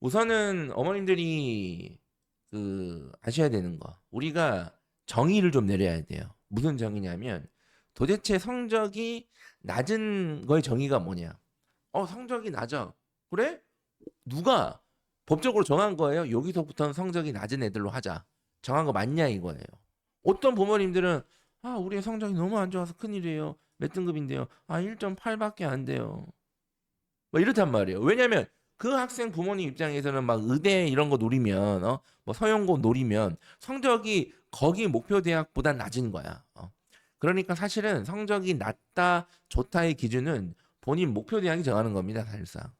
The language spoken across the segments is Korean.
우선은 어머님들이 아셔야 되는 거. 우리가 정의를 좀 내려야 돼요. 무슨 정의냐면 도대체 성적이 낮은 거의 정의가 뭐냐? 성적이 낮아. 그래? 누가 법적으로 정한 거예요? 여기서부터는 성적이 낮은 애들로 하자. 정한 거 맞냐 이거예요. 어떤 부모님들은 우리 성적이 너무 안 좋아서 큰일이에요. 몇 등급인데요? 1.8밖에 안 돼요. 뭐 이렇단 말이에요. 왜냐면 그 학생 부모님 입장에서는 막 의대 이런 거 노리면 뭐 서영고 노리면 성적이 거기 목표 대학보다 낮은 거야. 그러니까 사실은 성적이 낮다 좋다의 기준은 본인 목표 대학이 정하는 겁니다. 사실상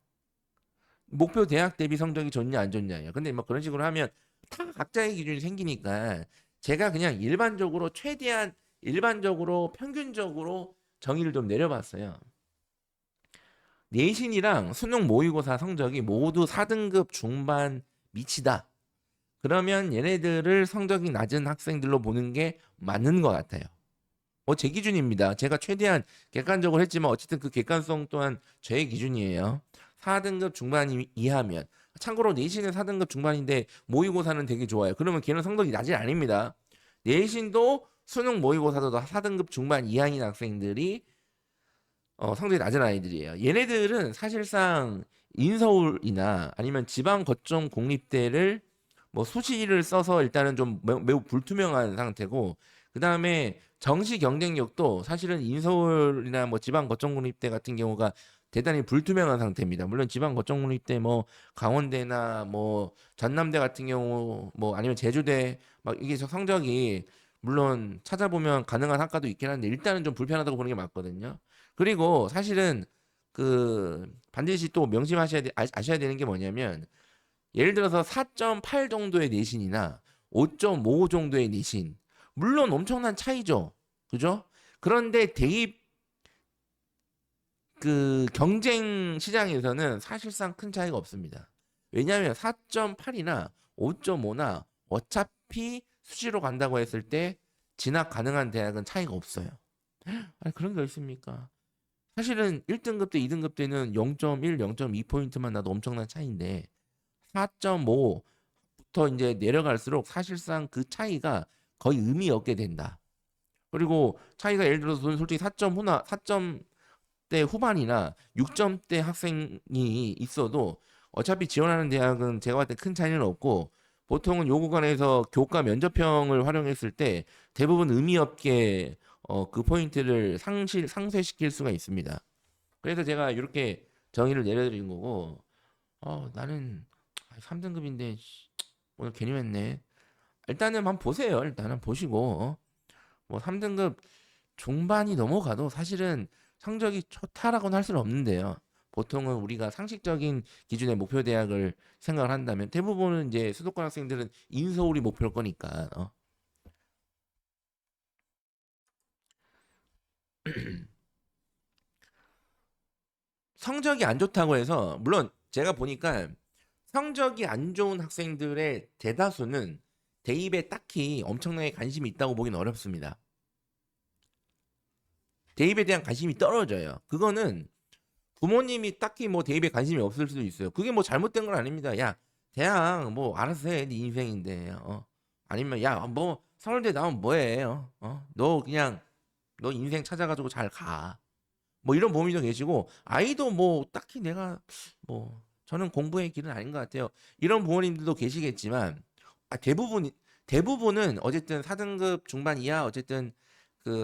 목표 대학 대비 성적이 좋냐 안 좋냐예요. 근데 뭐 그런 식으로 하면 다 각자의 기준이 생기니까 제가 그냥 일반적으로 최대한 일반적으로 평균적으로 정의를 좀 내려봤어요. 내신이랑 수능 모의고사 성적이 모두 4등급 중반 미치다. 그러면 얘네들을 성적이 낮은 학생들로 보는 게 맞는 것 같아요. 제 기준입니다. 제가 최대한 객관적으로 했지만 어쨌든 그 객관성 또한 저의 기준이에요. 4등급 중반 이하면. 참고로 내신은 4등급 중반인데 모의고사는 되게 좋아요. 그러면 걔는 성적이 낮이 아닙니다. 내신도 수능 모의고사도 4등급 중반 이하인 학생들이 성적이 낮은 아이들이에요. 얘네들은 사실상 인서울이나 아니면 지방 거점 공립대를 뭐 수시를 써서 일단은 좀 매우 불투명한 상태고 그 다음에 정시 경쟁력도 사실은 인서울이나 뭐 지방 거점 공립대 같은 경우가 대단히 불투명한 상태입니다. 물론 지방 거점 공립대 뭐 강원대나 뭐 전남대 같은 경우 뭐 아니면 제주대 막 이게 성적이 물론 찾아보면 가능한 학과도 있긴 한데 일단은 좀 불편하다고 보는 게 맞거든요. 그리고 사실은 반드시 또 명심하셔야 아셔야 되는 게 뭐냐면 예를 들어서 4.8 정도의 내신이나 5.5 정도의 내신 물론 엄청난 차이죠. 그죠? 그런데 대입 경쟁 시장에서는 사실상 큰 차이가 없습니다. 왜냐하면 4.8이나 5.5나 어차피 수시로 간다고 했을 때 진학 가능한 대학은 차이가 없어요. 아니 그런 게 있습니까? 사실은 1등급 때 2등급 때는 0.1, 0.2포인트만 나도 엄청난 차이인데 4.5부터 이제 내려갈수록 사실상 그 차이가 거의 의미 없게 된다. 그리고 차이가 예를 들어서 저는 솔직히 4대 후반이나 6점대 학생이 있어도 어차피 지원하는 대학은 제가 봤을 때 큰 차이는 없고 보통은 요 구간에서 교과 면접형을 활용했을 때 대부분 의미 없게 그 포인트를 상쇄시킬 수가 있습니다. 그래서 제가 이렇게 정의를 내려드린 거고, 나는 3등급인데 오늘 괜히 했네. 일단은 한번 보세요. 일단은 보시고, 뭐 3등급 중반이 넘어가도 사실은 성적이 좋다라고는 할 수는 없는데요. 보통은 우리가 상식적인 기준의 목표 대학을 생각을 한다면 대부분은 이제 수도권 학생들은 인서울이 목표일 거니까. 성적이 안 좋다고 해서 물론 제가 보니까 성적이 안 좋은 학생들의 대다수는 대입에 딱히 엄청나게 관심이 있다고 보긴 어렵습니다. 대입에 대한 관심이 떨어져요. 그거는 부모님이 딱히 뭐 대입에 관심이 없을 수도 있어요. 그게 뭐 잘못된 건 아닙니다. 야, 대학 뭐 알아서 해. 네 인생인데. 아니면 야, 뭐 서울대 나오면 뭐해. 너 그냥 너 인생 찾아가지고 잘 가. 뭐 이런 부모님도 계시고 아이도 뭐 딱히 내가 뭐 저는 공부의 길은 아닌 것 같아요. 이런 부모님들도 계시겠지만 대부분은 어쨌든 4등급 중반 이하 어쨌든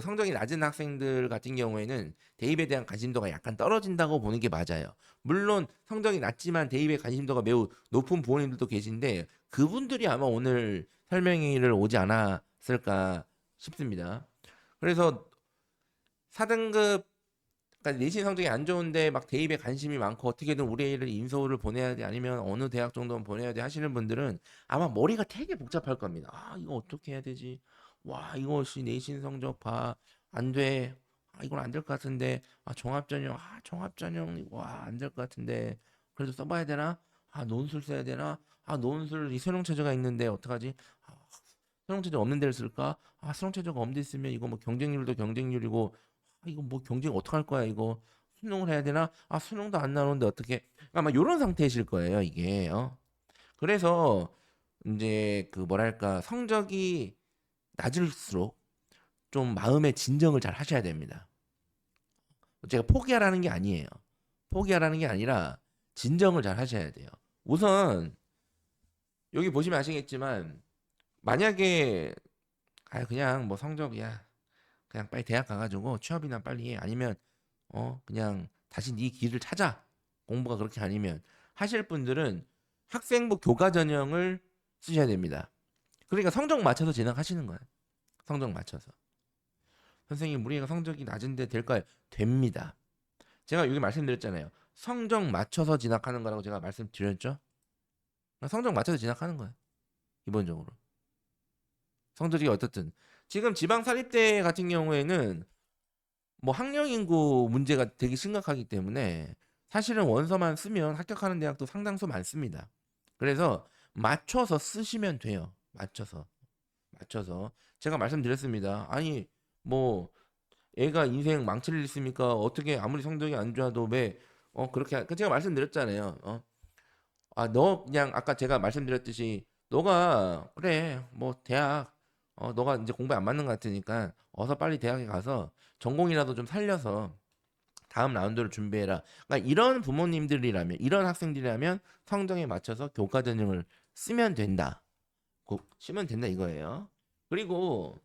성적이 낮은 학생들 같은 경우에는 대입에 대한 관심도가 약간 떨어진다고 보는 게 맞아요. 물론 성적이 낮지만 대입에 관심도가 매우 높은 부모님들도 계신데 그분들이 아마 오늘 설명회를 오지 않았을까 싶습니다. 그래서 4등급 그러니까 내신 성적이 안 좋은데 막 대입에 관심이 많고 어떻게든 우리 애를 인서울을 보내야 돼 아니면 어느 대학 정도는 보내야 돼 하시는 분들은 아마 머리가 되게 복잡할 겁니다. 이거 어떻게 해야 되지? 와 이거 씨 내신 성적 봐. 안 돼. 이건 안 될 것 같은데. 종합전형. 종합전형. 와 안 될 것 같은데. 그래도 써봐야 되나? 논술 써야 되나? 논술 이 수능 최저가 있는데 어떡하지? 아, 수능 최저 없는 데를 쓸까? 수능 최저가 없는 데 있으면 이거 뭐 경쟁률도 경쟁률이고 이거 뭐 경쟁 어떡할 거야 이거 수능을 해야 되나? 수능도 안 나오는데 어떻게? 아마 이런 상태이실 거예요 이게. 그래서 이제 그 뭐랄까 성적이 낮을수록 좀 마음의 진정을 잘 하셔야 됩니다. 제가 포기하라는 게 아니에요. 포기하라는 게 아니라 진정을 잘 하셔야 돼요. 우선 여기 보시면 아시겠지만 만약에 그냥 뭐 성적이야. 그냥 빨리 대학 가가지고 취업이나 빨리 해. 아니면 그냥 다시 네 길을 찾아. 공부가 그렇게 아니면 하실 분들은 학생부 교과 전형을 쓰셔야 됩니다. 그러니까 성적 맞춰서 진학하시는 거예요. 성적 맞춰서. 선생님, 우리 애가 성적이 낮은데 될까요? 됩니다. 제가 여기 말씀드렸잖아요. 성적 맞춰서 진학하는 거라고 제가 말씀드렸죠? 성적 맞춰서 진학하는 거예요. 기본적으로. 성적이 어떻든. 지금 지방사립대 같은 경우에는 뭐 학령 인구 문제가 되게 심각하기 때문에 사실은 원서만 쓰면 합격하는 대학도 상당수 많습니다. 그래서 맞춰서 쓰시면 돼요. 맞춰서. 제가 말씀드렸습니다. 아니 뭐 애가 인생 망칠 일 있습니까? 어떻게 아무리 성적이 안 좋아도 왜 그렇게 제가 말씀드렸잖아요. 너 그냥 아까 제가 말씀드렸듯이 너가 그래 뭐 대학 너가 이제 공부에 안 맞는 것 같으니까 어서 빨리 대학에 가서 전공이라도 좀 살려서 다음 라운드를 준비해라. 그러니까 이런 부모님들이라면 이런 학생들이라면 성적에 맞춰서 교과 전형을 쓰면 된다. 꼭 쓰면 된다 이거예요. 그리고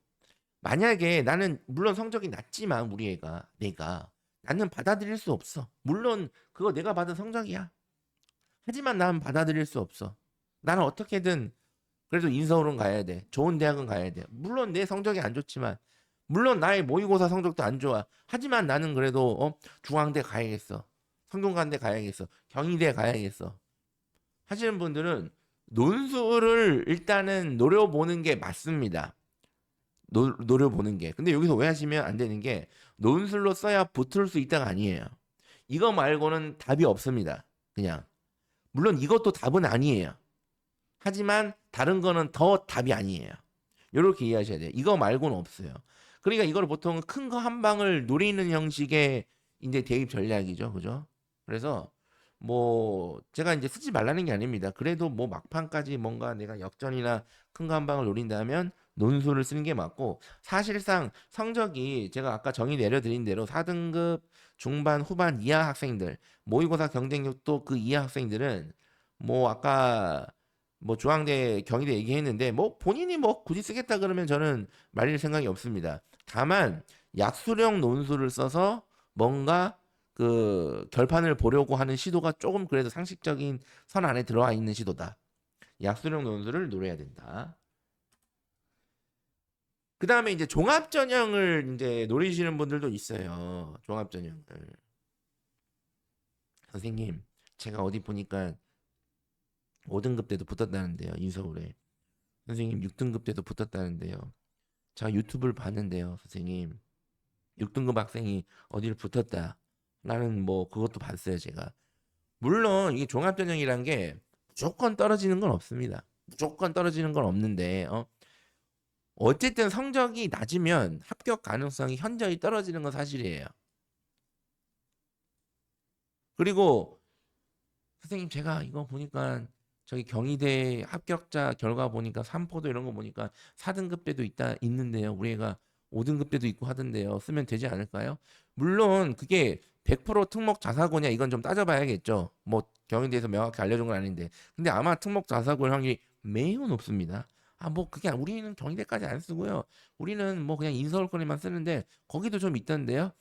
만약에 나는 물론 성적이 낮지만 우리 애가 내가 나는 받아들일 수 없어. 물론 그거 내가 받은 성적이야. 하지만 난 받아들일 수 없어. 나는 어떻게든 그래도 인서울은 가야 돼. 좋은 대학은 가야 돼. 물론 내 성적이 안 좋지만, 물론 나의 모의고사 성적도 안 좋아. 하지만 나는 그래도 중앙대 가야겠어. 성균관대 가야겠어. 경희대 가야겠어. 하시는 분들은 논술을 일단은 노려보는 게 맞습니다. 노려보는 게. 근데 여기서 오해하시면 안 되는 게 논술로 써야 붙을 수 있다가 아니에요. 이거 말고는 답이 없습니다. 그냥. 물론 이것도 답은 아니에요. 하지만 다른 거는 더 답이 아니에요. 이렇게 이해하셔야 돼요. 이거 말고는 없어요. 그러니까 이걸 보통 큰 거 한 방을 노리는 형식의 이제 대입 전략이죠. 그죠? 그래서 뭐 제가 이제 쓰지 말라는 게 아닙니다. 그래도 뭐 막판까지 뭔가 내가 역전이나 큰 거 한 방을 노린다면 논술을 쓰는 게 맞고 사실상 성적이 제가 아까 정의 내려드린 대로 4등급 중반 후반 이하 학생들 모의고사 경쟁력도 그 이하 학생들은 뭐 아까 뭐 중앙대 경희대 얘기했는데 뭐 본인이 뭐 굳이 쓰겠다 그러면 저는 말릴 생각이 없습니다. 다만 약수령 논술을 써서 뭔가 그 결판을 보려고 하는 시도가 조금 그래도 상식적인 선 안에 들어와 있는 시도다. 약수령 논술을 노려야 된다. 그 다음에 이제 종합전형을 이제 노리시는 분들도 있어요. 종합전형을. 선생님, 제가 어디 보니까 5등급 때도 붙었다는데요. 인서울에. 선생님 6등급 때도 붙었다는데요. 제가 유튜브를 봤는데요, 선생님. 6등급 학생이 어디를 붙었다. 라는 뭐 그것도 봤어요, 제가. 물론 이게 종합전형이란 게 무조건 떨어지는 건 없습니다. 무조건 떨어지는 건 없는데 어쨌든 성적이 낮으면 합격 가능성이 현저히 떨어지는 건 사실이에요. 그리고 선생님 제가 이거 보니까 저기 경희대 합격자 결과 보니까 삼포도 이런 거 보니까 4등급 때도 있는데요. 우리 애가 5등급 때도 있고 하던데요. 쓰면 되지 않을까요? 물론 그게 100% 특목 자사고냐 이건 좀 따져봐야겠죠. 뭐 경희대에서 명확히 알려준 건 아닌데. 근데 아마 특목 자사고일 확률이 매우 높습니다. 뭐 그게 우리는 경희대까지 안 쓰고요. 우리는 뭐 그냥 인서울권에만 쓰는데 거기도 좀 있던데요.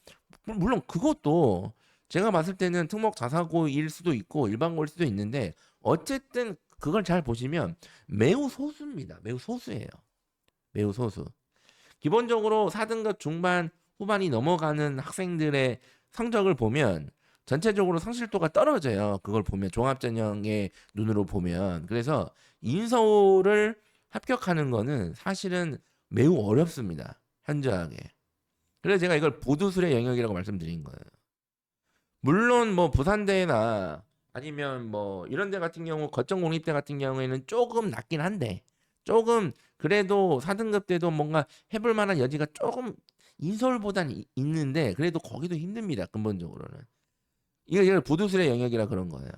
물론 그것도 제가 봤을 때는 특목 자사고일 수도 있고 일반고일 수도 있는데 어쨌든 그걸 잘 보시면 매우 소수입니다. 매우 소수예요. 매우 소수. 기본적으로 4등급 중반 후반이 넘어가는 학생들의 성적을 보면 전체적으로 성실도가 떨어져요. 그걸 보면 종합전형의 눈으로 보면. 그래서 인서울을 합격하는 거는 사실은 매우 어렵습니다. 현저하게. 그래서 제가 이걸 보두술의 영역이라고 말씀드린 거예요. 물론 뭐 부산대나 아니면 뭐 이런 데 같은 경우 거점 공립대 같은 경우에는 조금 낮긴 한데 조금 그래도 4등급 때도 뭔가 해볼 만한 여지가 조금 인서울보단 있는데 그래도 거기도 힘듭니다. 근본적으로는. 이걸 부두술의 영역이라 그런 거예요.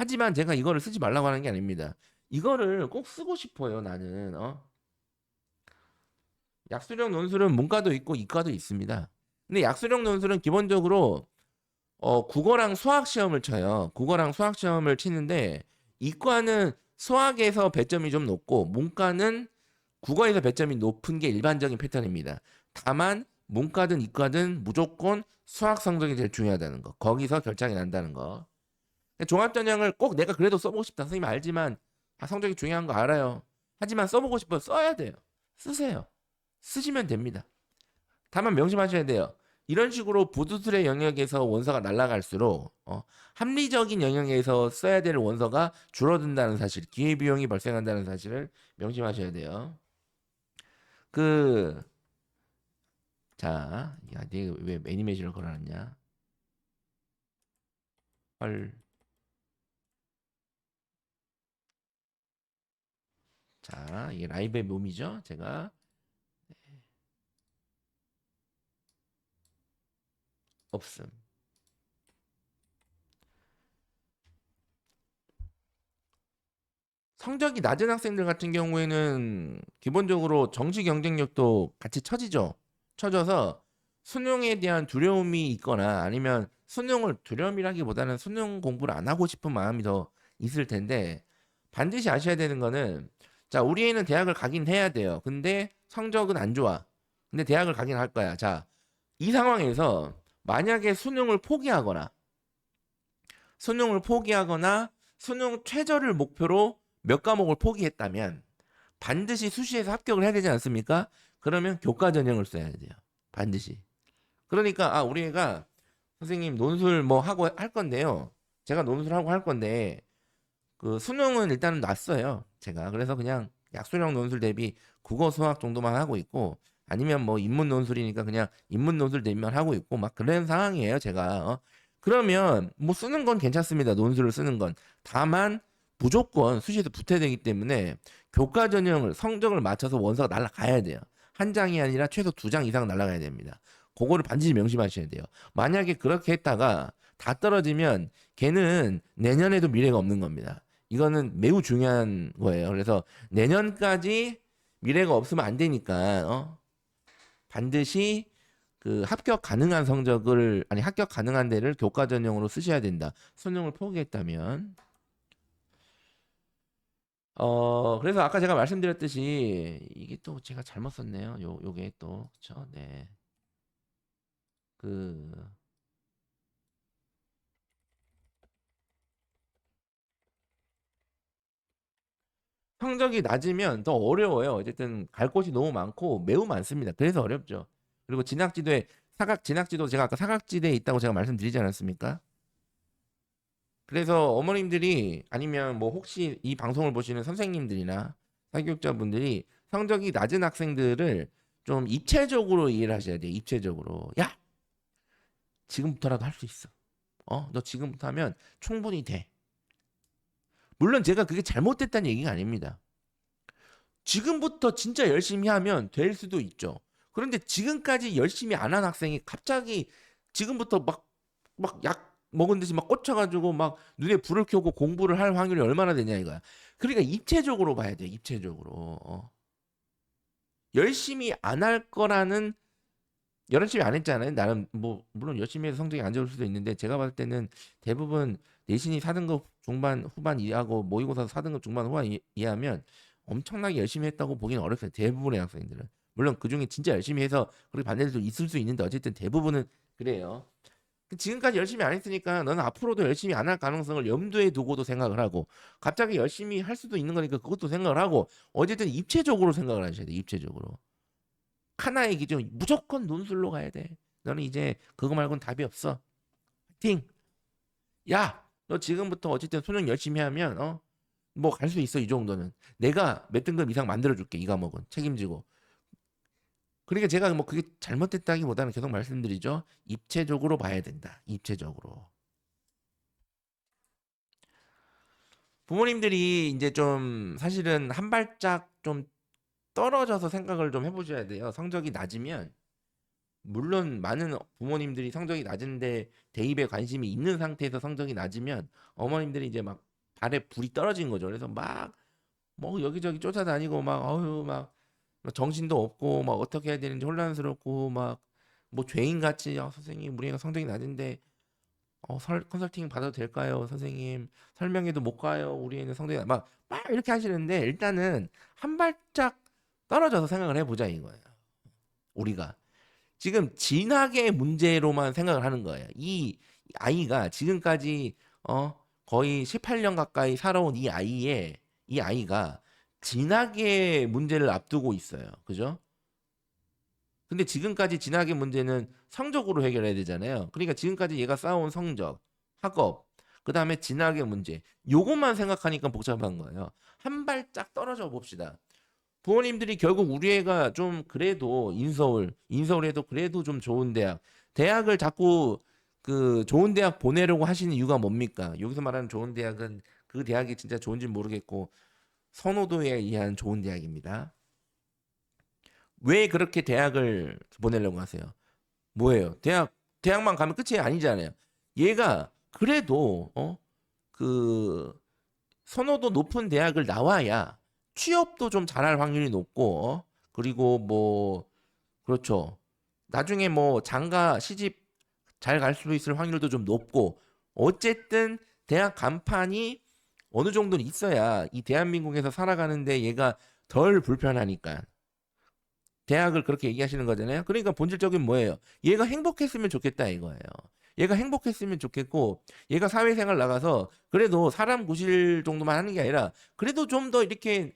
하지만 제가 이거를 쓰지 말라고 하는 게 아닙니다. 이거를 꼭 쓰고 싶어요, 나는. 약수령 논술은 문과도 있고 이과도 있습니다. 근데 약수령 논술은 기본적으로 국어랑 수학 시험을 쳐요. 국어랑 수학 시험을 치는데 이과는 수학에서 배점이 좀 높고 문과는 국어에서 배점이 높은 게 일반적인 패턴입니다. 다만 문과든 이과든 무조건 수학 성적이 제일 중요하다는 거. 거기서 결정이 난다는 거. 종합전형을 꼭 내가 그래도 써보고 싶다. 선생님 알지만 성적이 중요한 거 알아요. 하지만 써보고 싶어요. 써야 돼요. 쓰세요. 쓰시면 됩니다. 다만 명심하셔야 돼요. 이런 식으로 부두술의 영역에서 원서가 날아갈수록 합리적인 영역에서 써야 될 원서가 줄어든다는 사실, 기회비용이 발생한다는 사실을 명심하셔야 돼요. 그, 자, 야, 내가 왜 애니메이션을 걸어놨냐? 헐. 자, 이게 라이브의 묘미죠? 제가 없음. 성적이 낮은 학생들 같은 경우에는 기본적으로 정시 경쟁력도 같이 처지죠. 처져서 수능에 대한 두려움이 있거나 아니면 수능을 두려움이라기보다는 수능 공부를 안 하고 싶은 마음이 더 있을 텐데 반드시 아셔야 되는 거는 자, 우리 애는 대학을 가긴 해야 돼요. 근데 성적은 안 좋아. 근데 대학을 가긴 할 거야. 자, 이 상황에서 만약에 수능을 포기하거나 수능 최저를 목표로 몇 과목을 포기했다면 반드시 수시에서 합격을 해야 되지 않습니까? 그러면 교과 전형을 써야 돼요. 반드시. 그러니까 우리 애가 선생님 논술 뭐 하고 할 건데요. 제가 논술하고 할 건데 그 수능은 일단은 놨어요. 제가 그래서 그냥 약수령 논술 대비 국어 수학 정도만 하고 있고 아니면 뭐 인문 논술이니까 그냥 인문 논술 대비만 하고 있고 막 그런 상황이에요. 제가 그러면 뭐 쓰는 건 괜찮습니다. 논술을 쓰는 건 다만 무조건 수시에서 붙어야 되기 때문에 교과 전형을 성적을 맞춰서 원서가 날라가야 돼요. 한 장이 아니라 최소 두 장 이상 날라가야 됩니다. 그거를 반드시 명심하셔야 돼요. 만약에 그렇게 했다가 다 떨어지면 걔는 내년에도 미래가 없는 겁니다. 이거는 매우 중요한 거예요. 그래서 내년까지 미래가 없으면 안 되니까 반드시 그 합격 가능한 데를 교과 전형으로 쓰셔야 된다. 수능을 포기했다면. 그래서 아까 제가 말씀드렸듯이 이게 또 제가 잘못 썼네요. 요게 또 그쵸? 네. 그 성적이 낮으면 더 어려워요. 어쨌든 갈 곳이 너무 많고 매우 많습니다. 그래서 어렵죠. 그리고 진학지도 제가 아까 사각지대에 있다고 제가 말씀드리지 않았습니까? 그래서 어머님들이 아니면 뭐 혹시 이 방송을 보시는 선생님들이나 사교육자분들이 성적이 낮은 학생들을 좀 입체적으로 이해를 하셔야 돼요. 입체적으로. 야, 지금부터라도 할 수 있어. 너 지금부터 하면 충분히 돼. 물론 제가 그게 잘못됐다는 얘기가 아닙니다. 지금부터 진짜 열심히 하면 될 수도 있죠. 그런데 지금까지 열심히 안 한 학생이 갑자기 지금부터 막 약 먹은 듯이 막 꽂혀가지고 막 눈에 불을 켜고 공부를 할 확률이 얼마나 되냐 이거야. 그러니까 입체적으로 봐야 돼요. 입체적으로. 열심히 안 할 거라는 열심히 안 했잖아요. 나는 뭐 물론 열심히 해서 성적이 안 좋을 수도 있는데 제가 봤을 때는 대부분 내신이 4등급 중반 후반 이하고 모의고사 4등급 중반 후반 이하면 엄청나게 열심히 했다고 보기는 어렵어요. 대부분의 학생들은. 물론 그중에 진짜 열심히 해서 그렇게 반대도 있을 수 있는데 어쨌든 대부분은 그래요. 지금까지 열심히 안 했으니까 너는 앞으로도 열심히 안 할 가능성을 염두에 두고도 생각을 하고 갑자기 열심히 할 수도 있는 거니까 그것도 생각을 하고 어쨌든 입체적으로 생각을 하셔야 돼. 입체적으로. 하나의 기준 무조건 논술로 가야 돼. 너는 이제 그거 말고는 답이 없어. 파이팅. 야, 너 지금부터 어쨌든 수능 열심히 하면 뭐 갈 수 있어 이 정도는. 내가 몇 등급 이상 만들어 줄게 이 과목은 책임지고. 그러니까 제가 뭐 그게 잘못됐다기보다는 계속 말씀드리죠. 입체적으로 봐야 된다. 입체적으로. 부모님들이 이제 좀 사실은 한 발짝 좀 떨어져서 생각을 좀 해보셔야 돼요. 성적이 낮으면 물론 많은 부모님들이 성적이 낮은데 대입에 관심이 있는 상태에서 성적이 낮으면 어머님들이 이제 막 발에 불이 떨어진 거죠. 그래서 막 뭐 여기저기 쫓아다니고 막 어휴 막 정신도 없고 막 어떻게 해야 되는지 혼란스럽고 막 뭐 죄인같이 선생님 우리 애가 성적이 낮은데 컨설팅 받아도 될까요? 선생님 설명해도 못 가요. 우리 애는 성적이 막 이렇게 하시는데 일단은 한 발짝 떨어져서 생각을 해보자 이거예요. 우리가 지금 진학의 문제로만 생각을 하는 거예요. 이 아이가 지금까지 거의 18년 가까이 살아온 이 아이가 진학의 문제를 앞두고 있어요. 그죠? 근데 지금까지 진학의 문제는 성적으로 해결해야 되잖아요. 그러니까 지금까지 얘가 쌓아온 성적, 학업, 그 다음에 진학의 문제, 요것만 생각하니까 복잡한 거예요. 한 발짝 떨어져 봅시다. 부모님들이 결국 우리 애가 좀 그래도 인서울에도 그래도 좀 좋은 대학을 자꾸 그 좋은 대학 보내려고 하시는 이유가 뭡니까? 여기서 말하는 좋은 대학은 그 대학이 진짜 좋은지 모르겠고 선호도에 의한 좋은 대학입니다. 왜 그렇게 대학을 보내려고 하세요? 뭐예요? 대학만 가면 끝이 아니잖아요. 얘가 그래도 그 선호도 높은 대학을 나와야 취업도 좀 잘할 확률이 높고 그리고 뭐 그렇죠. 나중에 뭐 장가 시집 잘 갈 수 있을 확률도 좀 높고 어쨌든 대학 간판이 어느 정도는 있어야 이 대한민국에서 살아가는데 얘가 덜 불편하니까 대학을 그렇게 얘기하시는 거잖아요. 그러니까 본질적인 뭐예요? 얘가 행복했으면 좋겠다 이거예요. 얘가 행복했으면 좋겠고 얘가 사회생활 나가서 그래도 사람 구실 정도만 하는 게 아니라 그래도 좀 더 이렇게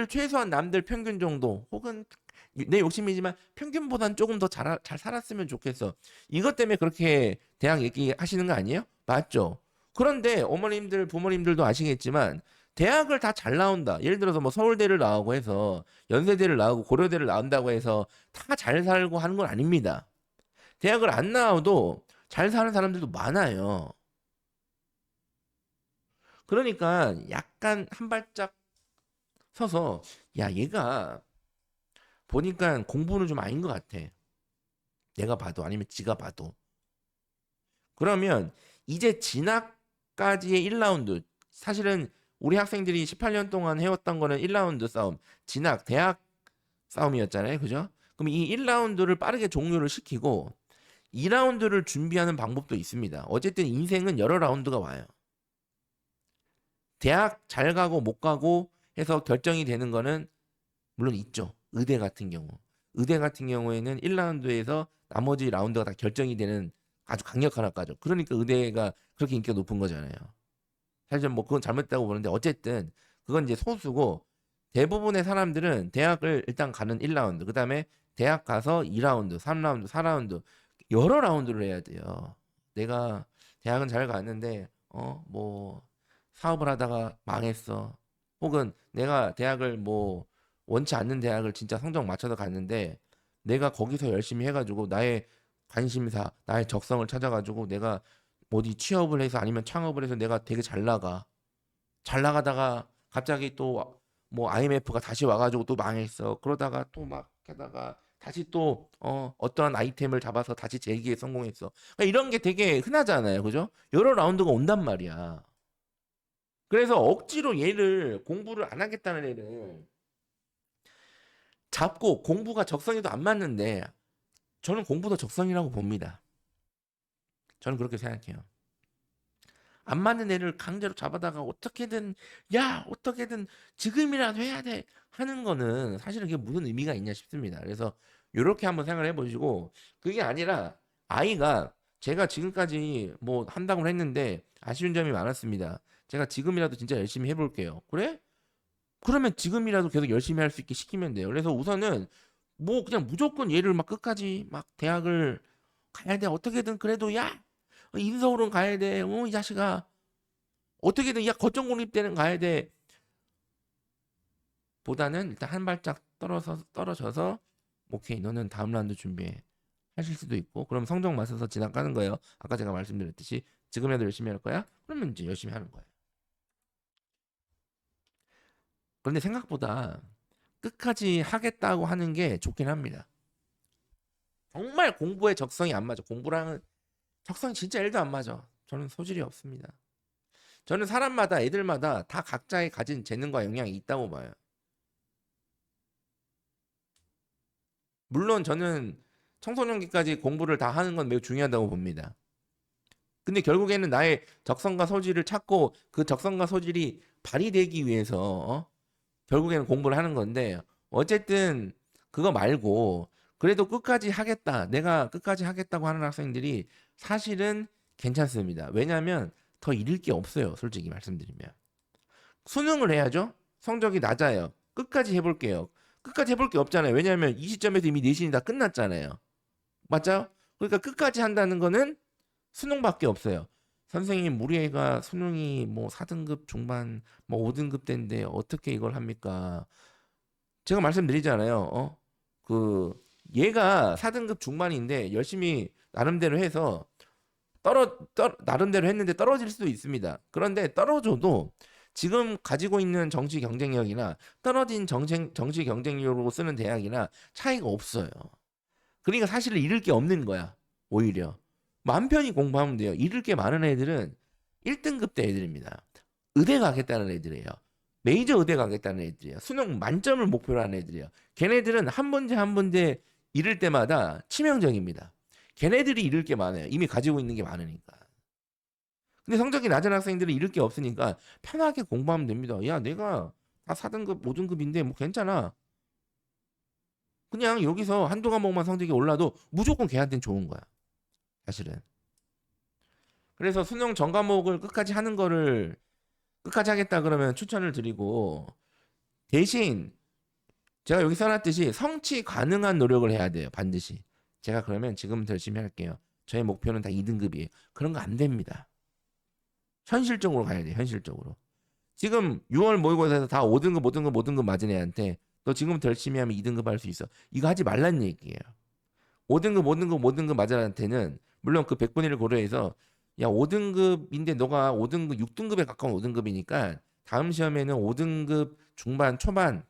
최소한 남들 평균 정도 혹은 내 욕심이지만 평균보단 조금 더 잘 살았으면 좋겠어. 이것 때문에 그렇게 대학 얘기하시는 거 아니에요? 맞죠? 그런데 어머님들 부모님들도 아시겠지만 대학을 다 잘 나온다. 예를 들어서 뭐 서울대를 나오고 해서 연세대를 나오고 고려대를 나온다고 해서 다 잘 살고 하는 건 아닙니다. 대학을 안 나와도 잘 사는 사람들도 많아요. 그러니까 약간 한 발짝 서서 야 얘가 보니까 공부는 좀 아닌 것 같아. 내가 봐도 아니면 지가 봐도. 그러면 이제 진학까지의 1라운드 사실은 우리 학생들이 18년 동안 해왔던 거는 1라운드 싸움, 진학, 대학 싸움이었잖아요. 그죠? 그럼 이 1라운드를 빠르게 종료를 시키고 2라운드를 준비하는 방법도 있습니다. 어쨌든 인생은 여러 라운드가 와요. 대학 잘 가고 못 가고 해서 결정이 되는 거는 물론 있죠. 의대 같은 경우. 의대 같은 경우에는 1라운드에서 나머지 라운드가 다 결정이 되는 아주 강력한 학과죠. 그러니까 의대가 그렇게 인기가 높은 거잖아요. 사실 뭐 그건 잘못됐다고 보는데 어쨌든 그건 이제 소수고 대부분의 사람들은 대학을 일단 가는 1라운드, 그다음에 대학 가서 2라운드, 3라운드, 4라운드 여러 라운드를 해야 돼요. 내가 대학은 잘 갔는데 뭐 사업을 하다가 망했어. 혹은 내가 대학을 뭐 원치 않는 대학을 진짜 성적 맞춰서 갔는데 내가 거기서 열심히 해가지고 나의 관심사, 나의 적성을 찾아가지고 내가 어디 취업을 해서 아니면 창업을 해서 내가 되게 잘 나가. 잘 나가다가 갑자기 또 뭐 IMF가 다시 와가지고 또 망했어. 그러다가 또 막 하다가 다시 또 어떠한 아이템을 잡아서 다시 재기에 성공했어. 그러니까 이런 게 되게 흔하잖아요. 그죠? 여러 라운드가 온단 말이야. 그래서 억지로 얘를 공부를 안 하겠다는 애를 잡고 공부가 적성에도 안 맞는데 저는 공부도 적성이라고 봅니다. 저는 그렇게 생각해요. 안 맞는 애를 강제로 잡아다가 어떻게든 지금이라도 해야 돼 하는 거는 사실은 그게 무슨 의미가 있냐 싶습니다. 그래서 이렇게 한번 생각을 해보시고 그게 아니라 아이가 제가 지금까지 뭐 한다고 했는데 아쉬운 점이 많았습니다. 제가 지금이라도 진짜 열심히 해볼게요. 그래? 그러면 지금이라도 계속 열심히 할 수 있게 시키면 돼요. 그래서 우선은 뭐 그냥 무조건 얘를 막 끝까지 막 대학을 가야 돼. 어떻게든 그래도 야 인서울은 가야 돼. 이 자식아 어떻게든 야 거점 공립대는 가야 돼. 보다는 일단 한 발짝 떨어져서 오케이 너는 다음 라운드 준비해. 하실 수도 있고 그럼 성적 맞춰서 지나가는 거예요. 아까 제가 말씀드렸듯이 지금이라도 열심히 할 거야? 그러면 이제 열심히 하는 거예요. 그런데 생각보다 끝까지 하겠다고 하는 게 좋긴 합니다. 정말 공부에 적성이 안 맞아. 공부랑은 적성이 진짜 1도 안 맞아. 저는 소질이 없습니다. 저는 사람마다 애들마다 다 각자의 가진 재능과 역량이 있다고 봐요. 물론 저는 청소년기까지 공부를 다 하는 건 매우 중요하다고 봅니다. 근데 결국에는 나의 적성과 소질을 찾고 그 적성과 소질이 발휘되기 위해서 결국에는 공부를 하는 건데 어쨌든 그거 말고 그래도 끝까지 하겠다. 내가 끝까지 하겠다고 하는 학생들이 사실은 괜찮습니다. 왜냐하면 더 잃을 게 없어요. 솔직히 말씀드리면. 수능을 해야죠. 성적이 낮아요. 끝까지 해볼게요. 끝까지 해볼 게 없잖아요. 왜냐하면 이 시점에서 이미 내신이 다 끝났잖아요. 맞죠? 그러니까 끝까지 한다는 거는 수능밖에 없어요. 선생님, 우리 애가 수능이 뭐 4등급 중반, 뭐 5등급 대인데 어떻게 이걸 합니까? 제가 말씀드리잖아요. 얘가 4등급 중반인데 열심히 나름대로 해서 나름대로 했는데 떨어질 수도 있습니다. 그런데 떨어져도 지금 가지고 있는 정시 경쟁력이나 떨어진 정시 경쟁력으로 쓰는 대학이나 차이가 없어요. 그러니까 사실 잃을 게 없는 거야. 오히려. 마음 편히 공부하면 돼요. 잃을 게 많은 애들은 1등급 대 애들입니다. 의대 가겠다는 애들이에요. 메이저 의대 가겠다는 애들이에요. 수능 만점을 목표로 하는 애들이에요. 걔네들은 한 문제 한 문제 잃을 때마다 치명적입니다. 걔네들이 잃을 게 많아요. 이미 가지고 있는 게 많으니까. 근데 성적이 낮은 학생들은 잃을 게 없으니까 편하게 공부하면 됩니다. 야, 내가 다 4등급, 5등급인데 뭐 괜찮아. 그냥 여기서 한두 과목만 성적이 올라도 무조건 걔한테는 좋은 거야. 사실은. 그래서 수능 전 과목을 끝까지 하는 거를 끝까지 하겠다 그러면 추천을 드리고 대신 제가 여기 써놨듯이 성취 가능한 노력을 해야 돼요. 반드시. 제가 그러면 지금부터 열심히 할게요. 저의 목표는 다 2등급이에요. 그런 거 안 됩니다. 현실적으로 가야 돼요. 현실적으로. 지금 6월 모의고사에서 다 5등급, 5등급, 5등급 맞은 애한테 너 지금부터 열심히 하면 2등급 할 수 있어. 이거 하지 말란 얘기예요. 5등급, 5등급, 5등급 맞은 애한테는 물론 그 100분의 1을 고려해서 야 5등급인데 너가 5등급, 6등급에 가까운 5등급이니까 다음 시험에는 5등급 중반, 초반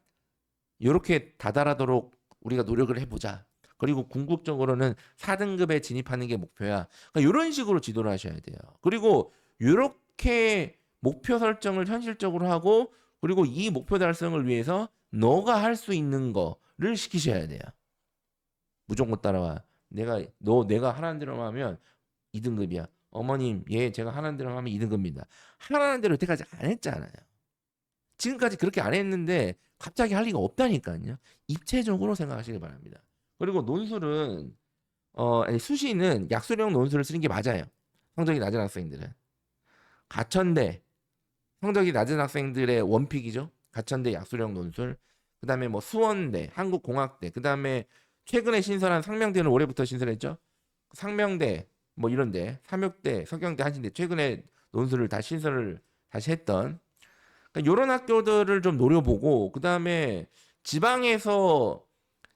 이렇게 다다라도록 우리가 노력을 해보자. 그리고 궁극적으로는 4등급에 진입하는 게 목표야. 그러니까 이런 식으로 지도를 하셔야 돼요. 그리고 이렇게 목표 설정을 현실적으로 하고 그리고 이 목표 달성을 위해서 너가 할 수 있는 거를 시키셔야 돼요. 무조건 따라와. 내가 하라는 대로 하면 2등급이야. 어머님, 제가 하라는 대로 하면 2등급입니다. 하라는 대로 여태까지 안 했잖아요. 지금까지 그렇게 안 했는데 갑자기 할 리가 없다니까요. 입체적으로 생각하시기 바랍니다. 그리고 논술은 아니 수시는 약수령 논술을 쓰는 게 맞아요. 성적이 낮은 학생들은 가천대 성적이 낮은 학생들의 원픽이죠. 가천대 약수령 논술. 그다음에 뭐 수원대, 한국공학대. 그다음에 최근에 신설한 상명대는 올해부터 신설했죠. 상명대 뭐 이런데 삼육대, 서경대, 한신대 최근에 논술을 다 신설을 다시 했던 그러니까 이런 학교들을 좀 노려보고 그다음에 지방에서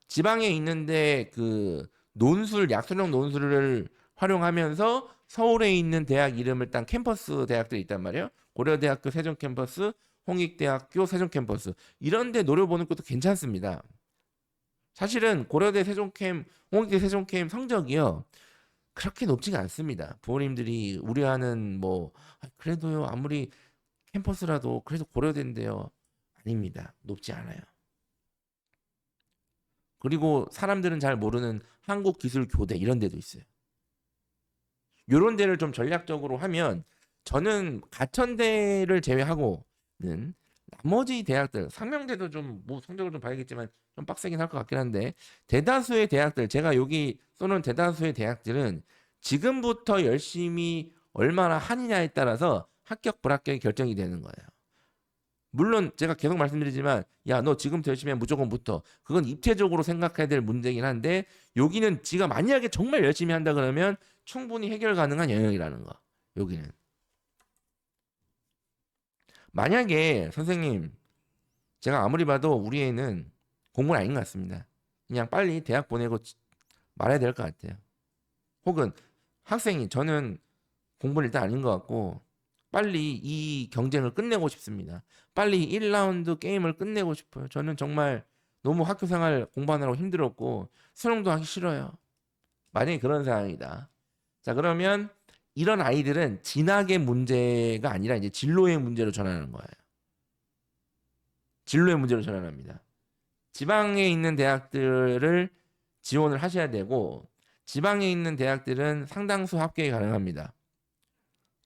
지방에 있는데 그 논술 약수령 논술을 활용하면서 서울에 있는 대학 이름을 딴 캠퍼스 대학들이 있단 말이에요. 고려대학교 세종 캠퍼스, 홍익대학교 세종 캠퍼스 이런 데 노려보는 것도 괜찮습니다. 사실은 고려대 세종캠, 홍익대 세종캠 성적이요. 그렇게 높지가 않습니다. 부모님들이 우려하는 뭐 그래도요 아무리 캠퍼스라도 그래도 고려대인데요. 아닙니다. 높지 않아요. 그리고 사람들은 잘 모르는 한국기술교대 이런 데도 있어요. 이런 데를 좀 전략적으로 하면 저는 가천대를 제외하고는 나머지 대학들 상명대도 좀 뭐 성적을 좀 봐야겠지만 좀 빡세긴 할 것 같긴 한데 대다수의 대학들 제가 여기 쏘는 대다수의 대학들은 지금부터 열심히 얼마나 하느냐에 따라서 합격 불합격이 결정이 되는 거예요. 물론 제가 계속 말씀드리지만 야 너 지금부터 열심히 하면 무조건 붙어. 그건 입체적으로 생각해야 될 문제긴 한데 여기는 지가 만약에 정말 열심히 한다 그러면 충분히 해결 가능한 영역이라는 거. 여기는. 만약에 선생님 제가 아무리 봐도 우리 애는 공부는 아닌 것 같습니다. 그냥 빨리 대학 보내고 말해야 될 것 같아요. 혹은 학생이 저는 공부는 일단 아닌 것 같고 빨리 이 경쟁을 끝내고 싶습니다. 빨리 1라운드 게임을 끝내고 싶어요. 저는 정말 너무 학교 생활 공부하느라고 힘들었고 수능도 하기 싫어요. 만약에 그런 상황이다. 자 그러면 이런 아이들은 진학의 문제가 아니라 이제 진로의 문제로 전환하는 거예요. 진로의 문제로 전환합니다. 지방에 있는 대학들을 지원을 하셔야 되고 지방에 있는 대학들은 상당수 합격이 가능합니다.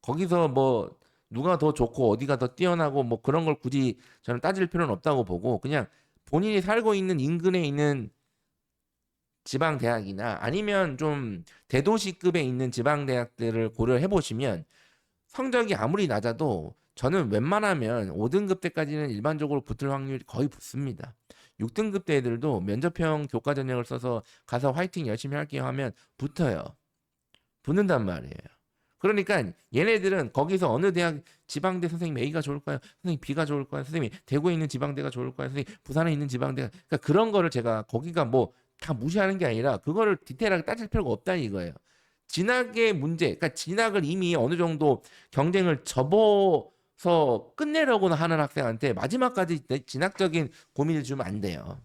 거기서 뭐 누가 더 좋고 어디가 더 뛰어나고 뭐 그런 걸 굳이 저는 따질 필요는 없다고 보고 그냥 본인이 살고 있는 인근에 있는 지방 대학이나 아니면 좀 대도시급에 있는 지방 대학들을 고려해 보시면 성적이 아무리 낮아도 저는 웬만하면 5등급 때까지는 일반적으로 붙을 확률이 거의 붙습니다. 6등급 때 애들도 면접형 교과 전형을 써서 가서 화이팅 열심히 할게요 하면 붙어요. 붙는단 말이에요. 그러니까 얘네들은 거기서 어느 대학 지방대 선생님 A가 좋을까요? 선생님 B가 좋을까요? 선생님 대구에 있는 지방대가 좋을까요? 선생님 부산에 있는 지방대가 그러니까 그런 거를 제가 거기가 뭐 다 무시하는 게 아니라 그거를 디테일하게 따질 필요가 없다 이거예요. 진학의 문제, 그러니까 진학을 이미 어느 정도 경쟁을 접어서 끝내려고 하는 학생한테 마지막까지 진학적인 고민을 주면 안 돼요.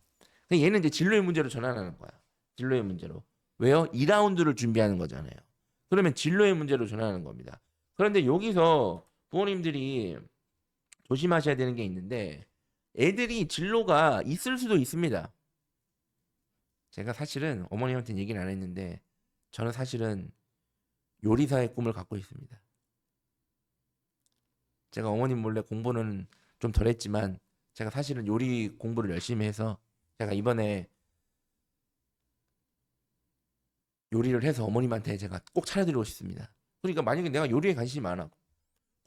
얘는 이제 진로의 문제로 전환하는 거야. 진로의 문제로. 왜요? 2라운드를 준비하는 거잖아요. 그러면 진로의 문제로 전환하는 겁니다. 그런데 여기서 부모님들이 조심하셔야 되는 게 있는데 애들이 진로가 있을 수도 있습니다. 제가 사실은 어머님한테는 얘기는 안 했는데 저는 사실은 요리사의 꿈을 갖고 있습니다. 제가 어머님 몰래 공부는 좀 덜 했지만 제가 사실은 요리 공부를 열심히 해서 제가 이번에 요리를 해서 어머님한테 제가 꼭 차려드리고 싶습니다. 그러니까 만약에 내가 요리에 관심이 많아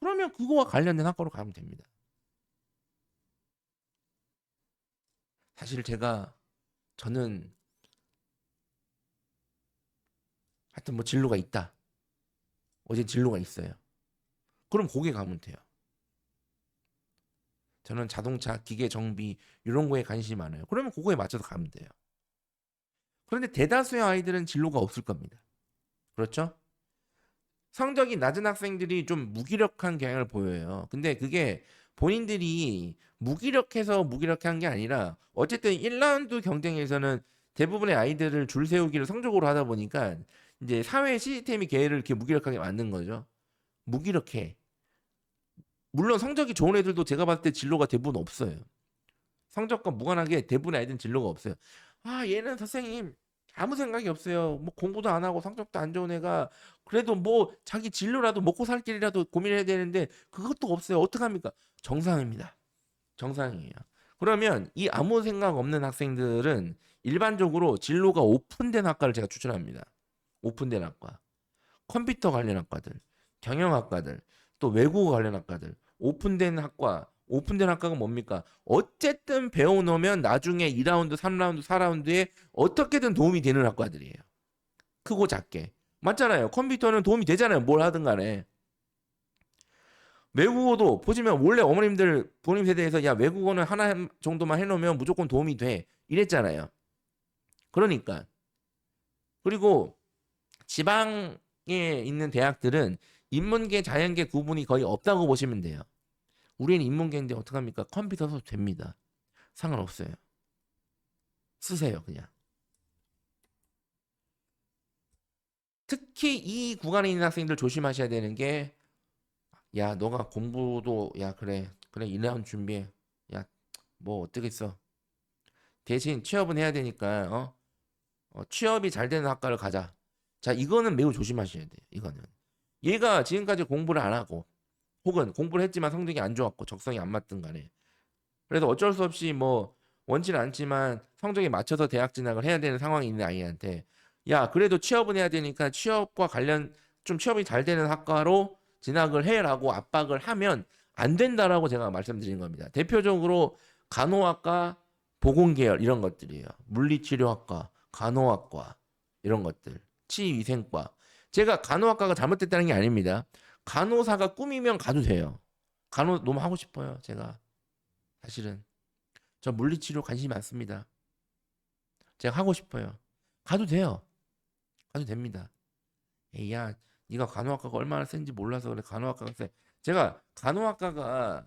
그러면 그거와 관련된 학과로 가면 됩니다. 사실 저는 하여튼 뭐 진로가 있다. 어제 진로가 있어요. 그럼 거기 가면 돼요. 저는 자동차, 기계 정비 이런 거에 관심이 많아요. 그러면 그거에 맞춰서 가면 돼요. 그런데 대다수의 아이들은 진로가 없을 겁니다. 그렇죠? 성적이 낮은 학생들이 좀 무기력한 경향을 보여요. 근데 그게 본인들이 무기력해서 무기력한 게 아니라 어쨌든 1라운드 경쟁에서는 대부분의 아이들을 줄 세우기를 성적으로 하다 보니까 이제 사회 시스템이 걔를 이렇게 무기력하게 만든 거죠. 무기력해. 물론 성적이 좋은 애들도 제가 봤을 때 진로가 대부분 없어요. 성적과 무관하게 대부분의 아이들은 진로가 없어요. 아, 얘는 선생님 아무 생각이 없어요. 뭐 공부도 안 하고 성적도 안 좋은 애가 그래도 뭐 자기 진로라도 먹고 살 길이라도 고민해야 되는데 그것도 없어요. 어떡합니까? 정상입니다. 정상이에요. 그러면 이 아무 생각 없는 학생들은 일반적으로 진로가 오픈된 학과를 제가 추천합니다. 오픈된 학과. 컴퓨터 관련 학과들, 경영학과들, 또 외국어 관련 학과들, 오픈된 학과가 뭡니까? 어쨌든 배워놓으면 나중에 2라운드, 3라운드, 4라운드에 어떻게든 도움이 되는 학과들이에요. 크고 작게. 맞잖아요. 컴퓨터는 도움이 되잖아요. 뭘 하든 간에. 외국어도 보시면 원래 어머님들 부모님 세대에서 야 외국어는 하나 정도만 해놓으면 무조건 도움이 돼 이랬잖아요. 그러니까 그리고 지방에 있는 대학들은 인문계, 자연계 구분이 거의 없다고 보시면 돼요. 우리는 인문계인데 어떡합니까? 컴퓨터 써도 됩니다. 상관없어요. 쓰세요, 그냥. 특히 이 구간에 있는 학생들 조심하셔야 되는 게, 야, 너가 공부도, 야, 그래, 그래, 1라운드 준비해. 야, 뭐 어떻겠어. 대신 취업은 해야 되니까, 취업이 잘 되는 학과를 가자. 자, 이거는 매우 조심하셔야 돼요, 이거는. 얘가 지금까지 공부를 안 하고, 혹은 공부를 했지만 성적이 안 좋았고 적성이 안 맞든 간에 그래서 어쩔 수 없이 뭐 원치는 않지만 성적에 맞춰서 대학 진학을 해야 되는 상황이 있는 아이한테 야 그래도 취업은 해야 되니까 취업과 관련 좀 취업이 잘 되는 학과로 진학을 해라고 압박을 하면 안 된다라고 제가 말씀드린 겁니다. 대표적으로 간호학과, 보건계열 이런 것들이에요. 물리치료학과, 간호학과 이런 것들, 치위생과. 제가 간호학과가 잘못됐다는 게 아닙니다. 간호사가 꿈이면 가도 돼요. 간호 너무 하고 싶어요. 제가 사실은 저 물리치료 관심이 많습니다. 제가 하고 싶어요. 가도 돼요. 가도 됩니다. 에이 야 네가 간호학과가 얼마나 센지 몰라서 그래. 간호학과가 세. 제가 간호학과는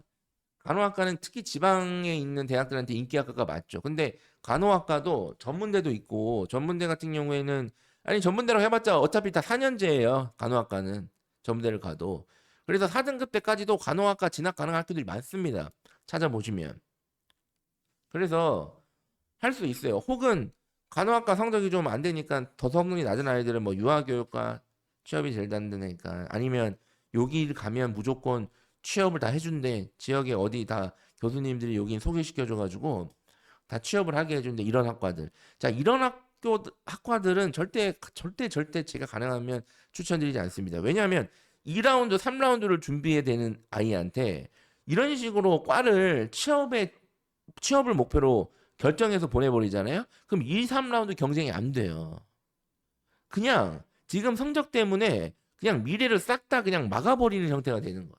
특히 지방에 있는 대학들한테 인기학과가 맞죠. 근데 간호학과도 전문대도 있고 전문대 같은 경우에는 아니 전문대라고 해봤자 어차피 다 4년제예요. 간호학과는 점대를 가도. 그래서 4등급 때까지도 간호학과 진학 가능한 학교들이 많습니다. 찾아보시면. 그래서 할 수 있어요. 혹은 간호학과 성적이 좀 안 되니까 더 성능이 낮은 아이들은 뭐 유아교육과 취업이 제일 단단하니까, 아니면 여기 가면 무조건 취업을 다 해준대. 지역에 어디 다 교수님들이 여기 소개시켜줘가지고 다 취업을 하게 해준대. 이런 학과들. 자, 이런 학과들은 절대 제가 가능하면 추천드리지 않습니다. 왜냐하면 2라운드, 3라운드를 준비해야 되는 아이한테 이런 식으로 과를 취업을 목표로 결정해서 보내버리잖아요. 그럼 2, 3라운드 경쟁이 안 돼요. 그냥 지금 성적 때문에 그냥 미래를 싹 다 그냥 막아버리는 형태가 되는 거예요.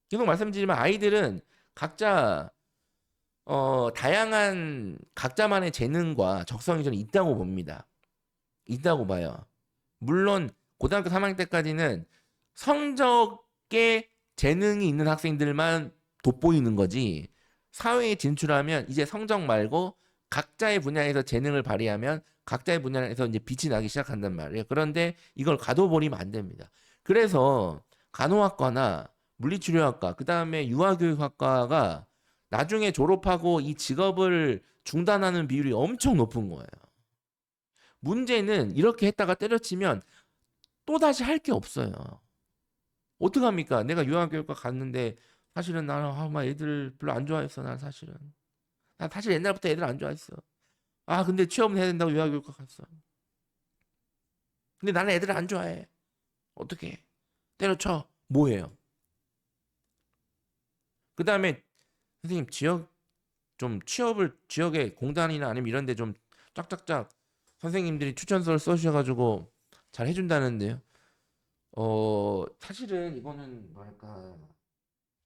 계속 말씀드리지만 아이들은 각자 다양한 각자만의 재능과 적성이 저는 있다고 봅니다. 있다고 봐요. 물론 고등학교 3학년 때까지는 성적에 재능이 있는 학생들만 돋보이는 거지, 사회에 진출하면 이제 성적 말고 각자의 분야에서 재능을 발휘하면 각자의 분야에서 이제 빛이 나기 시작한단 말이에요. 그런데 이걸 가둬버리면 안 됩니다. 그래서 간호학과나 물리치료학과, 그 다음에 유아교육학과가 나중에 졸업하고 이 직업을 중단하는 비율이 엄청 높은 거예요. 문제는 이렇게 했다가 때려치면 또다시 할 게 없어요. 어떡합니까? 내가 유아교육과 갔는데 사실은 나는 막 애들 별로 안 좋아했어. 난 사실은. 난 사실 옛날부터 애들 안 좋아했어. 아, 근데 취업은 해야 된다고 유아교육과 갔어. 근데 나는 애들 안 좋아해. 어떻게? 때려쳐. 뭐예요? 그 다음에 선생님, 좀 취업을 지역에 공단이나 아니면 이런 데 좀 쫙쫙쫙 선생님들이 추천서를 써주셔가지고 잘 해준다는데요. 사실은 이거는 뭐랄까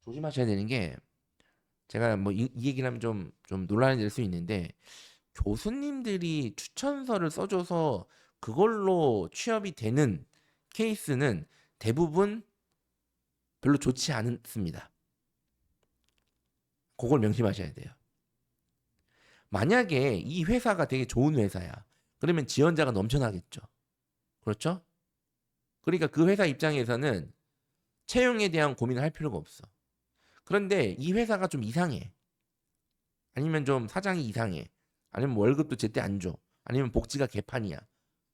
조심하셔야 되는 게, 제가 뭐 이 얘기를 하면 좀 논란이 될 수 있는데, 교수님들이 추천서를 써줘서 그걸로 취업이 되는 케이스는 대부분 별로 좋지 않습니다. 그걸 명심하셔야 돼요. 만약에 이 회사가 되게 좋은 회사야, 그러면 지원자가 넘쳐나겠죠. 그렇죠? 그러니까 그 회사 입장에서는 채용에 대한 고민을 할 필요가 없어. 그런데 이 회사가 좀 이상해. 아니면 좀 사장이 이상해. 아니면 월급도 제때 안 줘. 아니면 복지가 개판이야.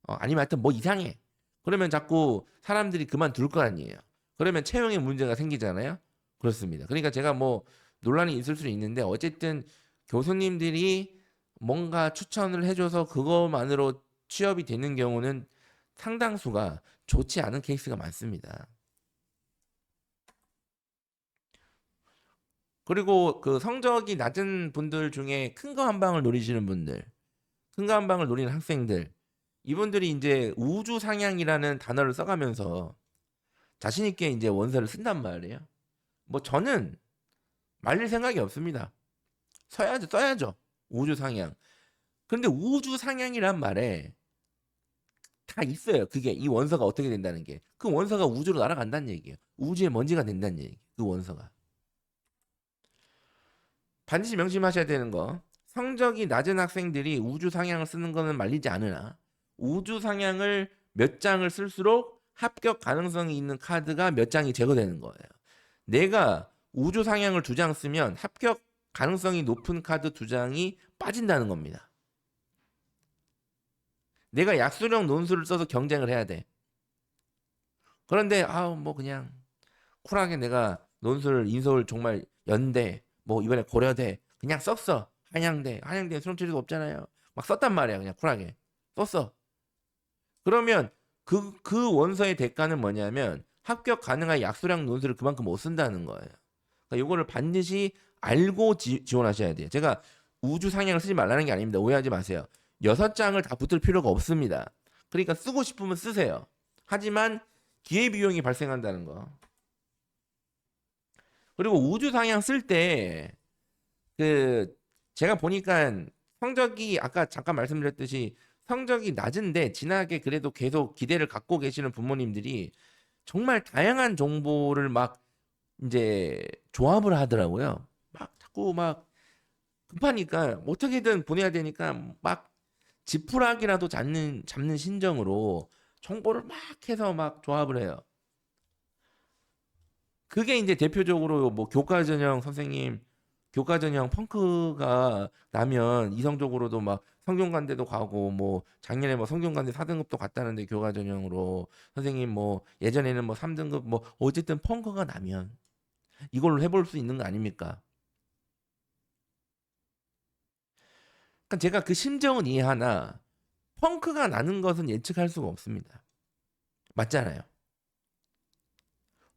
아니면 하여튼 뭐 이상해. 그러면 자꾸 사람들이 그만둘 거 아니에요. 그러면 채용에 문제가 생기잖아요. 그렇습니다. 그러니까 제가 뭐 논란이 있을 수는 있는데, 어쨌든 교수님들이 뭔가 추천을 해줘서 그것만으로 취업이 되는 경우는 상당수가 좋지 않은 케이스가 많습니다. 그리고 그 성적이 낮은 분들 중에 큰 거 한 방을 노리시는 분들, 큰 거 한 방을 노리는 학생들, 이분들이 이제 우주 상향이라는 단어를 써가면서 자신 있게 이제 원서를 쓴단 말이에요. 뭐 저는 말릴 생각이 없습니다. 써야죠. 우주 상향. 근데 우주 상향이란 말에 다 있어요. 그게 이 원서가 어떻게 된다는 게. 그 원서가 우주로 날아간다는 얘기예요. 우주의 먼지가 된다는 얘기. 그 원서가. 반드시 명심하셔야 되는 거. 성적이 낮은 학생들이 우주 상향을 쓰는 거는 말리지 않으나, 우주 상향을 몇 장을 쓸수록 합격 가능성이 있는 카드가 몇 장이 제거되는 거예요. 내가 우주 상향을 2장 쓰면 합격 가능성이 높은 카드 2장이 빠진다는 겁니다. 내가 약수령 논술을 써서 경쟁을 해야 돼. 그런데 뭐 그냥 쿨하게 내가 논술, 인서울, 정말 연대, 뭐 이번에 고려대 그냥 썼어. 한양대 수능체제도 없잖아요. 막 썼단 말이야. 그냥 쿨하게 썼어. 그러면 그 원서의 대가는 뭐냐면 합격 가능한 약수량 논술을 그만큼 못 쓴다는 거예요. 그러니까 이거를 반드시 알고 지원하셔야 돼요. 제가 우주 상향을 쓰지 말라는 게 아닙니다. 오해하지 마세요. 6장을 다 붙을 필요가 없습니다. 그러니까 쓰고 싶으면 쓰세요. 하지만 기회비용이 발생한다는 거. 그리고 우주 상향 쓸 때 제가 보니까 성적이 아까 잠깐 말씀드렸듯이 성적이 낮은데 진하게 그래도 계속 기대를 갖고 계시는 부모님들이 정말 다양한 정보를 막 이제 조합을 하더라고요. 막 자꾸 막 급하니까 어떻게든 보내야 되니까 막 지푸라기라도 잡는 심정으로 정보를 막 해서 막 조합을 해요. 그게 이제 대표적으로 뭐 교과 전형 선생님, 교과 전형 펑크가 나면 이성적으로도 막 성균관대도 가고 뭐 작년에 뭐 성균관대 4등급도 갔다는데 교과 전형으로 선생님 뭐 예전에는 뭐 3등급 뭐 어쨌든 펑크가 나면 이걸로 해볼 수 있는 거 아닙니까? 그러니까 제가 그 심정은 이해하나 펑크가 나는 것은 예측할 수가 없습니다. 맞잖아요.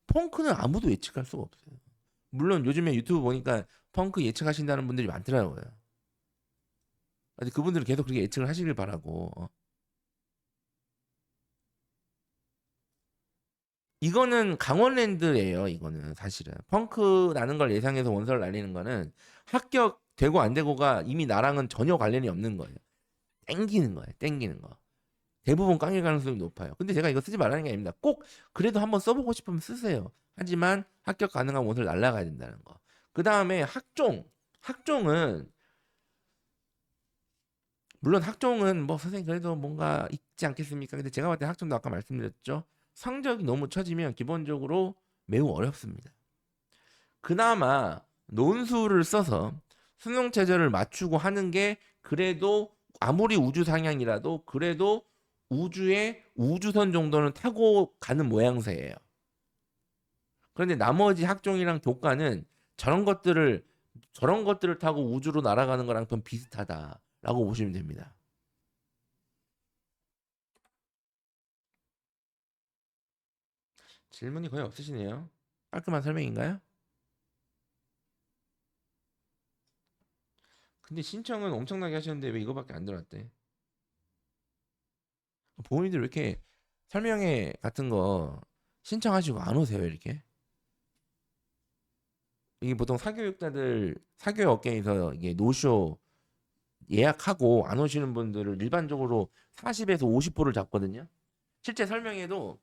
펑크는 아무도 예측할 수가 없어요. 물론 요즘에 유튜브 보니까 펑크 예측하신다는 분들이 많더라고요. 근데 그분들은 계속 그렇게 예측을 하시길 바라고. 이거는 강원랜드예요. 이거는 사실은 펑크 나는 걸 예상해서 원서를 날리는 거는 합격 되고 안 되고가 이미 나랑은 전혀 관련이 없는 거예요. 땡기는 거예요. 땡기는 거. 대부분 깡일 가능성이 높아요. 근데 제가 이거 쓰지 말라는 게 아닙니다. 꼭 그래도 한번 써보고 싶으면 쓰세요. 하지만 합격 가능한 원서를 날라가야 된다는 거. 그 다음에 학종. 학종은 물론 학종은 뭐 선생님 그래도 뭔가 있지 않겠습니까? 근데 제가 봤을 때 학종도 아까 말씀드렸죠. 성적이 너무 처지면 기본적으로 매우 어렵습니다. 그나마 논술을 써서 수능 체제를 맞추고 하는 게 그래도 아무리 우주 상향이라도 그래도 우주의 우주선 정도는 타고 가는 모양새예요. 그런데 나머지 학종이랑 교과는 저런 것들을 저런 것들을 타고 우주로 날아가는 거랑 좀 비슷하다라고 보시면 됩니다. 질문이 거의 없으시네요. 깔끔한 설명인가요? 근데 신청은 엄청나게 하셨는데 왜 이거밖에 안 들어왔대? 부모님들 왜 이렇게 설명회 같은 거 신청하시고 안 오세요, 이렇게? 이게 보통 사교육자들, 사교육 업계에서 이게 노쇼 예약하고 안 오시는 분들을 일반적으로 40에서 50%를 잡거든요. 실제 설명회도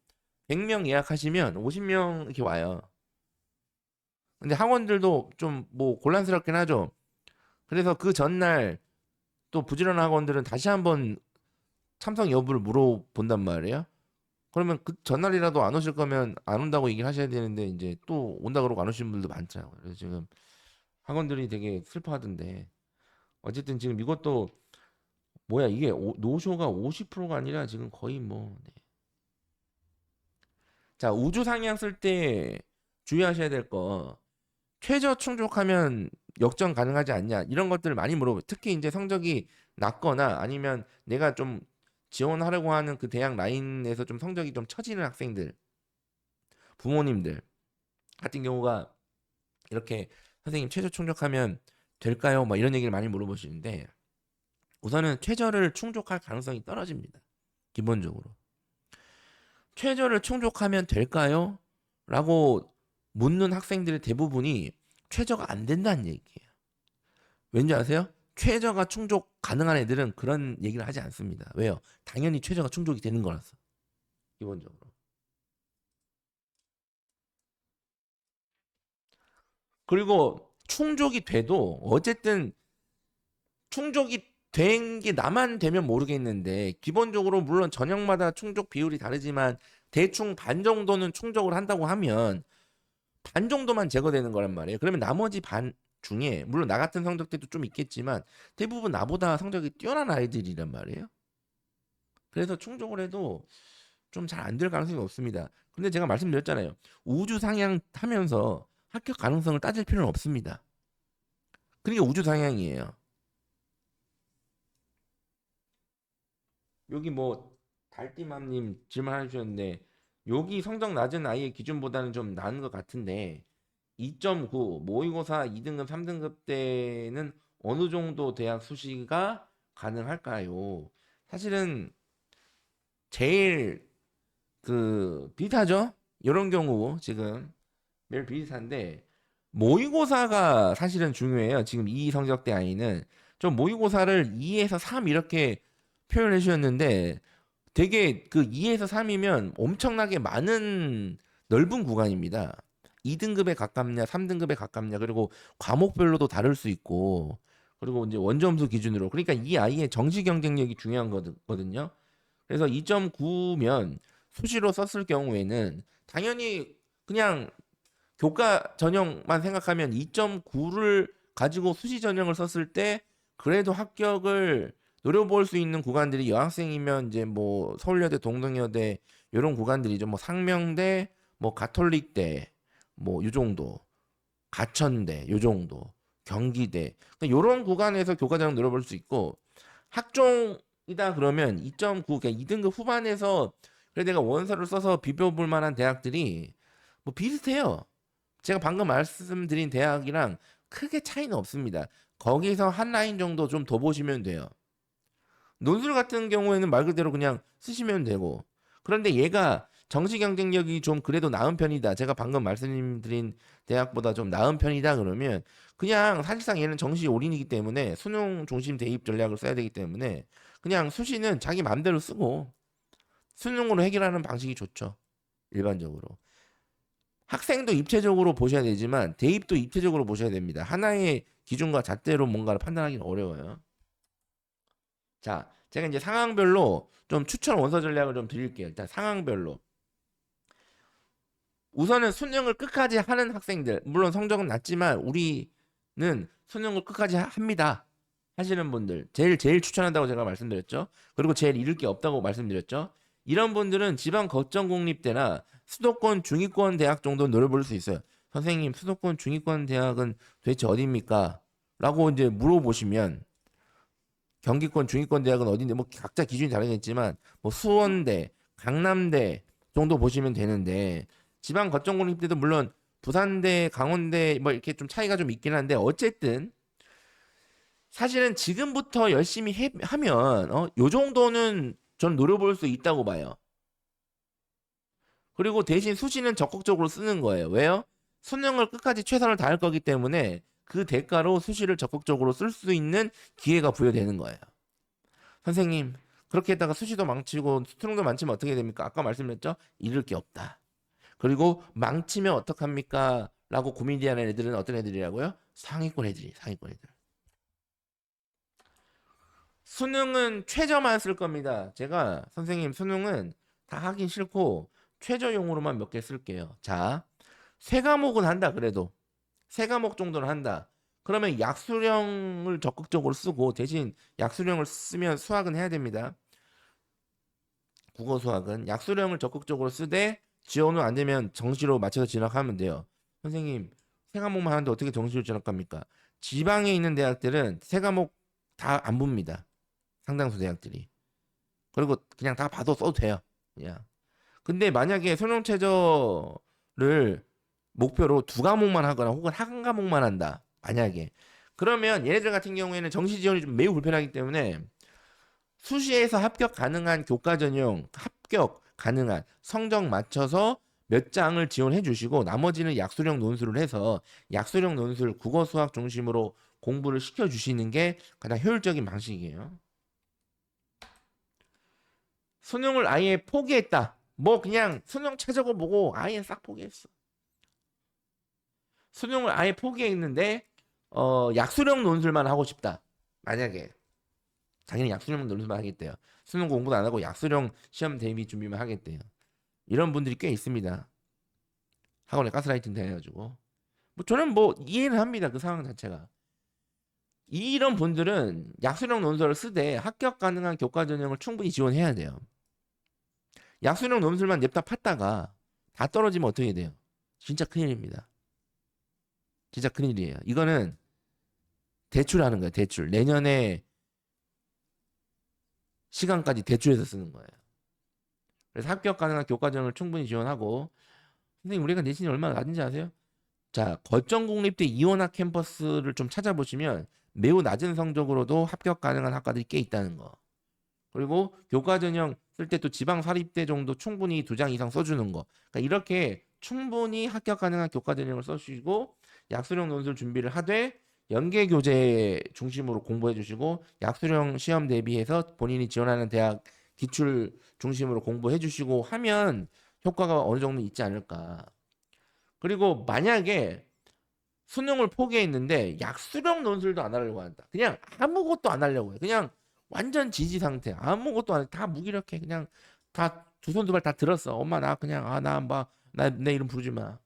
100명 예약하시면 50명 이렇게 와요. 근데 학원들도 좀 뭐 곤란스럽긴 하죠. 그래서 그 전날 또 부지런한 학원들은 다시 한번 참석 여부를 물어본단 말이에요. 그러면 그 전날이라도 안 오실 거면 안 온다고 얘기를 하셔야 되는데 이제 또 온다 그러고 안 오시는 분들도 많더라고요. 그래서 지금 학원들이 되게 슬퍼하던데 어쨌든 지금 이것도 뭐야 이게 노쇼가 50%가 아니라 지금 거의 뭐 네. 자 우주 상향 쓸 때 주의하셔야 될 거 최저 충족하면 역전 가능하지 않냐 이런 것들을 많이 물어봐요. 특히 이제 성적이 낮거나 아니면 내가 좀 지원하려고 하는 그 대학 라인에서 좀 성적이 좀 처지는 학생들 부모님들 같은 경우가 이렇게 선생님 최저 충족하면 될까요? 막 이런 얘기를 많이 물어보시는데 우선은 최저를 충족할 가능성이 떨어집니다. 기본적으로. 최저를 충족하면 될까요? 라고 묻는 학생들의 대부분이 최저가 안 된다는 얘기예요. 왠지 아세요? 최저가 충족 가능한 애들은 그런 얘기를 하지 않습니다. 왜요? 당연히 최저가 충족이 되는 거라서. 기본적으로. 그리고 충족이 돼도 어쨌든 충족이 된 게 나만 되면 모르겠는데 기본적으로 물론 전형마다 충족 비율이 다르지만 대충 반 정도는 충족을 한다고 하면 반 정도만 제거되는 거란 말이에요. 그러면 나머지 반 중에 물론 나 같은 성적대도 좀 있겠지만 대부분 나보다 성적이 뛰어난 아이들이란 말이에요. 그래서 충족을 해도 좀 잘 안 될 가능성이 없습니다. 근데 제가 말씀드렸잖아요. 우주 상향하면서 합격 가능성을 따질 필요는 없습니다. 그러니까 우주 상향이에요. 여기 뭐 달띠맘님 질문해 주셨는데 여기 성적 낮은 아이의 기준보다는 좀 나은 것 같은데 2.9 모의고사 2등급 3등급 때는 어느 정도 대학 수시가 가능할까요? 사실은 제일 그 비슷하죠? 이런 경우 지금 매일 비슷한데 모의고사가 사실은 중요해요. 지금 이 성적대 아이는 좀 모의고사를 2에서 3 이렇게 표현해 주셨는데 되게 그 2에서 3이면 엄청나게 많은 넓은 구간입니다. 2등급에 가깝냐, 3등급에 가깝냐, 그리고 과목별로도 다를 수 있고, 그리고 이제 원점수 기준으로. 그러니까 이 아이의 정시 경쟁력이 중요한 거거든요. 그래서 2.9면 수시로 썼을 경우에는 당연히 그냥 교과 전형만 생각하면 2.9를 가지고 수시 전형을 썼을 때 그래도 합격을 노려볼 수 있는 구간들이 여학생이면 이제 뭐 서울여대, 동덕여대 이런 구간들이죠. 뭐 상명대, 뭐 가톨릭대, 뭐 요 정도, 가천대 요 정도, 경기대 그러니까 이런 구간에서 교과 전형 노려볼 수 있고 학종이다 그러면 2.9 그러니까 2등급 후반에서 그래 내가 원서를 써서 비벼볼 만한 대학들이 뭐 비슷해요. 제가 방금 말씀드린 대학이랑 크게 차이는 없습니다. 거기서 한 라인 정도 좀 더 보시면 돼요. 논술 같은 경우에는 말 그대로 그냥 쓰시면 되고. 그런데 얘가 정시 경쟁력이 좀 그래도 나은 편이다. 제가 방금 말씀드린 대학보다 좀 나은 편이다 그러면 그냥 사실상 얘는 정시 올인이기 때문에 수능 중심 대입 전략을 써야 되기 때문에 그냥 수시는 자기 마음대로 쓰고 수능으로 해결하는 방식이 좋죠. 일반적으로. 학생도 입체적으로 보셔야 되지만 대입도 입체적으로 보셔야 됩니다. 하나의 기준과 잣대로 뭔가를 판단하기는 어려워요. 자, 제가 이제 상황별로 좀 추천 원서 전략을 좀 드릴게요. 일단 상황별로. 우선은 수능을 끝까지 하는 학생들, 물론 성적은 낮지만 우리는 수능을 끝까지 합니다. 하시는 분들, 제일 추천한다고 제가 말씀드렸죠. 그리고 제일 잃을 게 없다고 말씀드렸죠. 이런 분들은 지방 거점 공립대나 수도권 중위권 대학 정도 노려볼 수 있어요. 선생님, 수도권 중위권 대학은 도대체 어디입니까? 라고 이제 물어보시면 경기권 중위권 대학은 어딘데 뭐 각자 기준이 다르겠지만 뭐 수원대, 강남대 정도 보시면 되는데 지방 거점 공립대도 물론 부산대, 강원대 뭐 이렇게 좀 차이가 좀 있긴 한데 어쨌든 사실은 지금부터 열심히 하면 요 정도는 전 노려볼 수 있다고 봐요. 그리고 대신 수시는 적극적으로 쓰는 거예요. 왜요? 수능을 끝까지 최선을 다할 거기 때문에 그 대가로 수시를 적극적으로 쓸 수 있는 기회가 부여되는 거예요. 선생님, 그렇게 했다가 수시도 망치고 수능도 망치면 어떻게 됩니까? 아까 말씀드렸죠? 잃을 게 없다. 그리고 망치면 어떡합니까? 라고 고민하는 애들은 어떤 애들이라고요? 상위권 애들이, 상위권 애들. 수능은 최저만 쓸 겁니다. 제가 선생님 수능은 다 하긴 싫고 최저용으로만 몇 개 쓸게요. 자, 세 과목은 한다 그래도. 세 과목 정도는 한다. 그러면 약수령을 적극적으로 쓰고 대신 약수령을 쓰면 수학은 해야 됩니다. 국어 수학은 약수령을 적극적으로 쓰되 지원은 안 되면 정시로 맞춰서 진학하면 돼요. 선생님, 세 과목만 하는데 어떻게 정시로 진학합니까? 지방에 있는 대학들은 세 과목 다 안 봅니다. 상당수 대학들이. 그리고 그냥 다 봐도 써도 돼요. 그냥. 근데 만약에 수능 최저를 목표로 두 과목만 하거나 혹은 한 과목만 한다. 만약에. 그러면 얘네들 같은 경우에는 정시 지원이 좀 매우 불편하기 때문에 수시에서 합격 가능한 교과 전형 합격 가능한 성적 맞춰서 몇 장을 지원해 주시고 나머지는 약수령 논술을 해서 약수령 논술 국어 수학 중심으로 공부를 시켜 주시는 게 가장 효율적인 방식이에요. 수능을 아예 포기했다. 뭐 그냥 수능 최저고 보고 아예 싹 포기했어. 수능을 아예 포기했는데 약수령 논술만 하고 싶다. 만약에 당연히 약수령 논술만 하겠대요. 수능 공부도 안 하고 약수령 시험 대비 준비만 하겠대요. 이런 분들이 꽤 있습니다. 학원에 가스라이팅 돼가지고. 뭐 저는 뭐 이해는 합니다. 그 상황 자체가. 이런 분들은 약수령 논술을 쓰되 합격 가능한 교과 전형을 충분히 지원해야 돼요. 약수령 논술만 냅다 팠다가 다 떨어지면 어떻게 돼요? 진짜 큰일입니다. 진짜 큰일이에요. 이거는 대출하는 거예요. 대출. 내년에 시간까지 대출해서 쓰는 거예요. 그래서 합격 가능한 교과전형을 충분히 지원하고 선생님 우리가 내신이 얼마나 낮은지 아세요? 자, 거점 공립대 이원학 캠퍼스를 좀 찾아보시면 매우 낮은 성적으로도 합격 가능한 학과들이 꽤 있다는 거. 그리고 교과전형 쓸 때 또 지방 사립대 정도 충분히 두 장 이상 써주는 거. 그러니까 이렇게 충분히 합격 가능한 교과전형을 써주시고 약수령 논술 준비를 하되 연계 교재 중심으로 공부해 주시고 약수령 시험 대비해서 본인이 지원하는 대학 기출 중심으로 공부해 주시고 하면 효과가 어느 정도 있지 않을까. 그리고 만약에 수능을 포기했는데 약수령 논술도 안 하려고 한다. 그냥 아무것도 안 하려고 해. 그냥 완전 지지 상태. 아무것도 안 해. 다 무기력해. 그냥 다 두 손 두 발 다 들었어. 엄마 나 그냥 내 이름 부르지 마.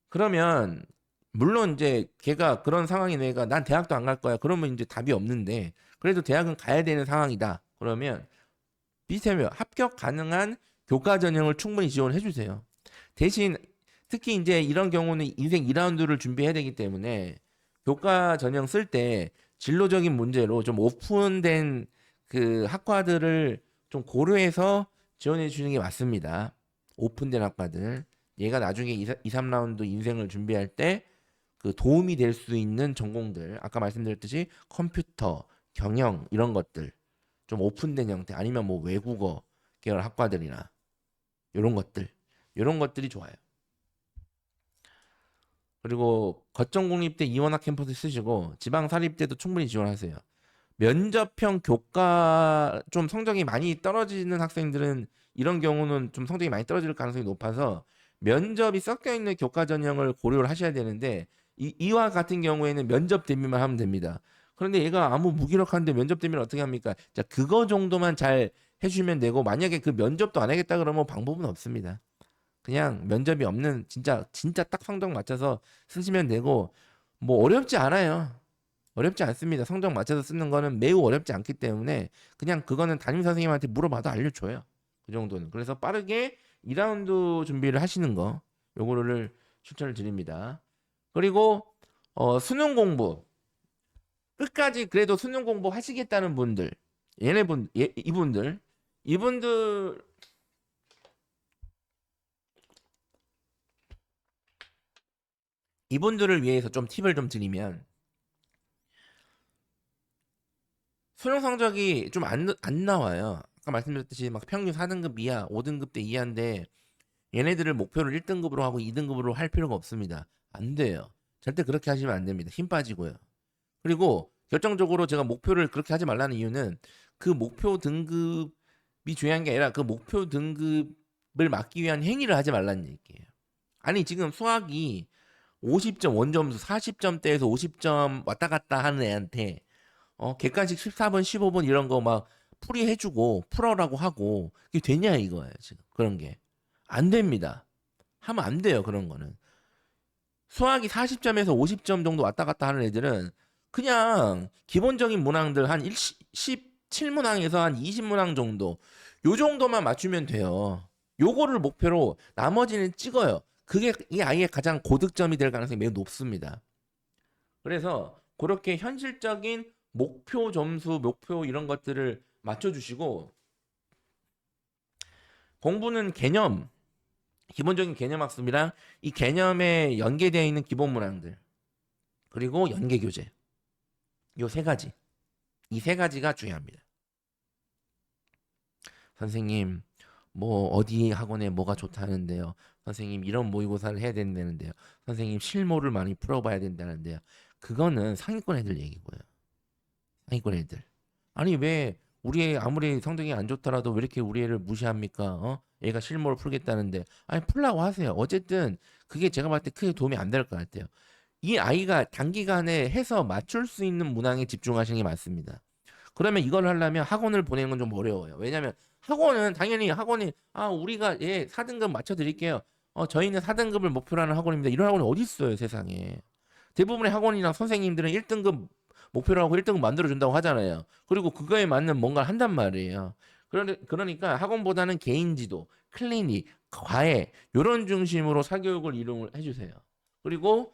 그러면 물론 이제 걔가 그런 상황이 내가 난 대학도 안 갈 거야. 그러면 이제 답이 없는데 그래도 대학은 가야 되는 상황이다. 그러면 비슷하면 합격 가능한 교과 전형을 충분히 지원해 주세요. 대신 특히 이제 이런 경우는 인생 2라운드를 준비해야 되기 때문에 교과 전형 쓸 때 진로적인 문제로 좀 오픈된 그 학과들을 좀 고려해서 지원해 주는 게 맞습니다. 오픈된 학과들. 얘가 나중에 2, 3라운드 인생을 준비할 때 그 도움이 될 수 있는 전공들. 아까 말씀드렸듯이 컴퓨터, 경영 이런 것들. 좀 오픈된 형태 아니면 뭐 외국어 계열 학과들이나 이런 것들. 이런 것들이 좋아요. 그리고 거점 공립대 이원학 캠퍼스 쓰시고 지방 사립대도 충분히 지원하세요. 면접형 교과 좀 성적이 많이 떨어지는 학생들은 이런 경우는 좀 성적이 많이 떨어질 가능성이 높아서 면접이 섞여 있는 교과 전형을 고려를 하셔야 되는데 이와 같은 경우에는 면접 대비만 하면 됩니다. 그런데 얘가 아무 무기력한데 면접 대비를 어떻게 합니까? 자, 그거 정도만 잘 해주면 되고 만약에 그 면접도 안 하겠다 그러면 방법은 없습니다. 그냥 면접이 없는 진짜 딱 성적 맞춰서 쓰시면 되고 뭐 어렵지 않아요. 어렵지 않습니다. 성적 맞춰서 쓰는 거는 매우 어렵지 않기 때문에 그냥 그거는 담임 선생님한테 물어봐도 알려줘요. 그 정도는. 그래서 빠르게 2라운드 준비를 하시는 거 요거를 추천을 드립니다. 그리고 수능 공부 끝까지 그래도 수능 공부 하시겠다는 분들 이분들 이분들을 위해서 좀 팁을 좀 드리면 수능 성적이 좀 안 나와요. 아까 말씀드렸듯이 막 평균 4등급 이하, 5등급 대 이하인데 얘네들을 목표를 1등급으로 하고 2등급으로 할 필요가 없습니다. 안 돼요. 절대 그렇게 하시면 안 됩니다. 힘 빠지고요. 그리고 결정적으로 제가 목표를 그렇게 하지 말라는 이유는 그 목표 등급이 중요한 게 아니라 그 목표 등급을 막기 위한 행위를 하지 말라는 얘기예요. 아니 지금 수학이 50점 원점수 40점대에서 50점 왔다 갔다 하는 애한테 객관식 14번, 15번 이런 거 막 풀이해주고 풀어라고 하고 이게 되냐 이거예요 지금 그런 게 안 됩니다. 하면 안 돼요 그런 거는. 수학이 40점에서 50점 정도 왔다 갔다 하는 애들은 그냥 기본적인 문항들 한 17문항에서 한 20문항 정도 요 정도만 맞추면 돼요. 요거를 목표로 나머지는 찍어요. 그게 이 아이의 가장 고득점이 될 가능성이 매우 높습니다. 그래서 그렇게 현실적인 목표 점수, 목표 이런 것들을 맞춰주시고 공부는 개념, 기본적인 개념 학습이랑 이 개념에 연계되어 있는 기본 문항들 그리고 연계 교재 요 세 가지 이 세 가지가 중요합니다. 선생님 뭐 어디 학원에 뭐가 좋다는데요. 선생님 이런 모의고사를 해야 된다는데요. 선생님 실무를 많이 풀어봐야 된다는데요. 그거는 상위권 애들 얘기고요. 상위권 애들. 아니 왜 우리 애 아무리 성적이 안 좋더라도 왜 이렇게 우리 애를 무시합니까? 얘가 실무를 풀겠다는데 아니 풀라고 하세요. 어쨌든 그게 제가 봤을 때 크게 도움이 안 될 것 같아요. 이 아이가 단기간에 해서 맞출 수 있는 문항에 집중하시는 게 맞습니다. 그러면 이걸 하려면 학원을 보내는 건 좀 어려워요. 왜냐하면 학원은 당연히 학원이 우리가 얘 4등급 맞춰 드릴게요. 저희는 4등급을 목표로 하는 학원입니다. 이런 학원이 어디 있어요, 세상에. 대부분의 학원이나 선생님들은 1등급 목표로 하고 1등급 만들어 준다고 하잖아요. 그리고 그거에 맞는 뭔가를 한단 말이에요. 그러니까 학원보다는 개인 지도, 클리닉, 과외 이런 중심으로 사교육을 이용을 해주세요. 그리고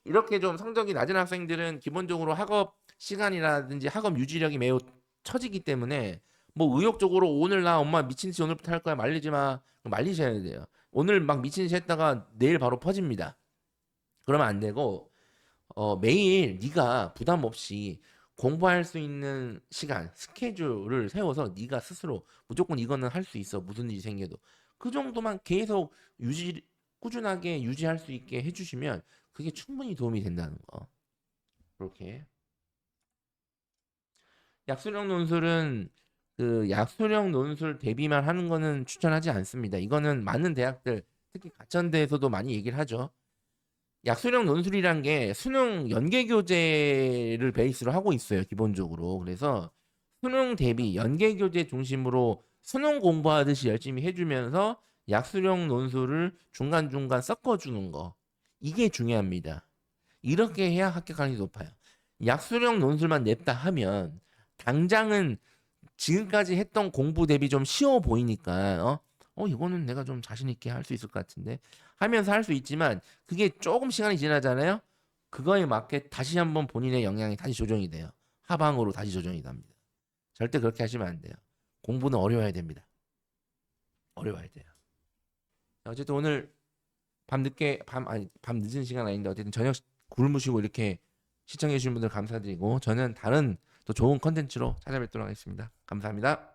이렇게 좀 성적이 낮은 학생들은 기본적으로 학업 시간이라든지 학업 유지력이 매우 처지기 때문에 뭐 의욕적으로 오늘 나 엄마 미친 듯이 오늘부터 할 거야 말리지 마 말리셔야 돼요. 오늘 막 미친 듯이 했다가 내일 바로 퍼집니다. 그러면 안 되고 매일 네가 부담 없이 공부할 수 있는 시간 스케줄을 세워서 네가 스스로 무조건 이거는 할 수 있어 무슨 일이 생겨도 그 정도만 계속 꾸준하게 유지할 수 있게 해주시면 그게 충분히 도움이 된다는 거. 그렇게 약수령 논술은 그 약수령 논술 대비만 하는 거는 추천하지 않습니다. 이거는 많은 대학들 특히 가천대에서도 많이 얘기를 하죠. 약수령 논술이란 게 수능 연계 교재를 베이스로 하고 있어요, 기본적으로. 그래서 수능 대비 연계 교재 중심으로 수능 공부하듯이 열심히 해주면서 약수령 논술을 중간중간 섞어주는 거. 이게 중요합니다. 이렇게 해야 합격 가능성이 높아요. 약수령 논술만 냈다 하면 당장은 지금까지 했던 공부 대비 좀 쉬워 보이니까 이거는 내가 좀 자신 있게 할 수 있을 것 같은데 하면서 할 수 있지만 그게 조금 시간이 지나잖아요. 그거에 맞게 다시 한번 본인의 역량이 다시 조정이 돼요. 하방으로 다시 조정이 됩니다. 절대 그렇게 하시면 안 돼요. 공부는 어려워야 됩니다. 어려워야 돼요. 어쨌든 오늘 밤 늦은 시간 아닌데 어쨌든 저녁 굶으시고 이렇게 시청해 주신 분들 감사드리고 저는 다른 또 좋은 컨텐츠로 찾아뵙도록 하겠습니다. 감사합니다.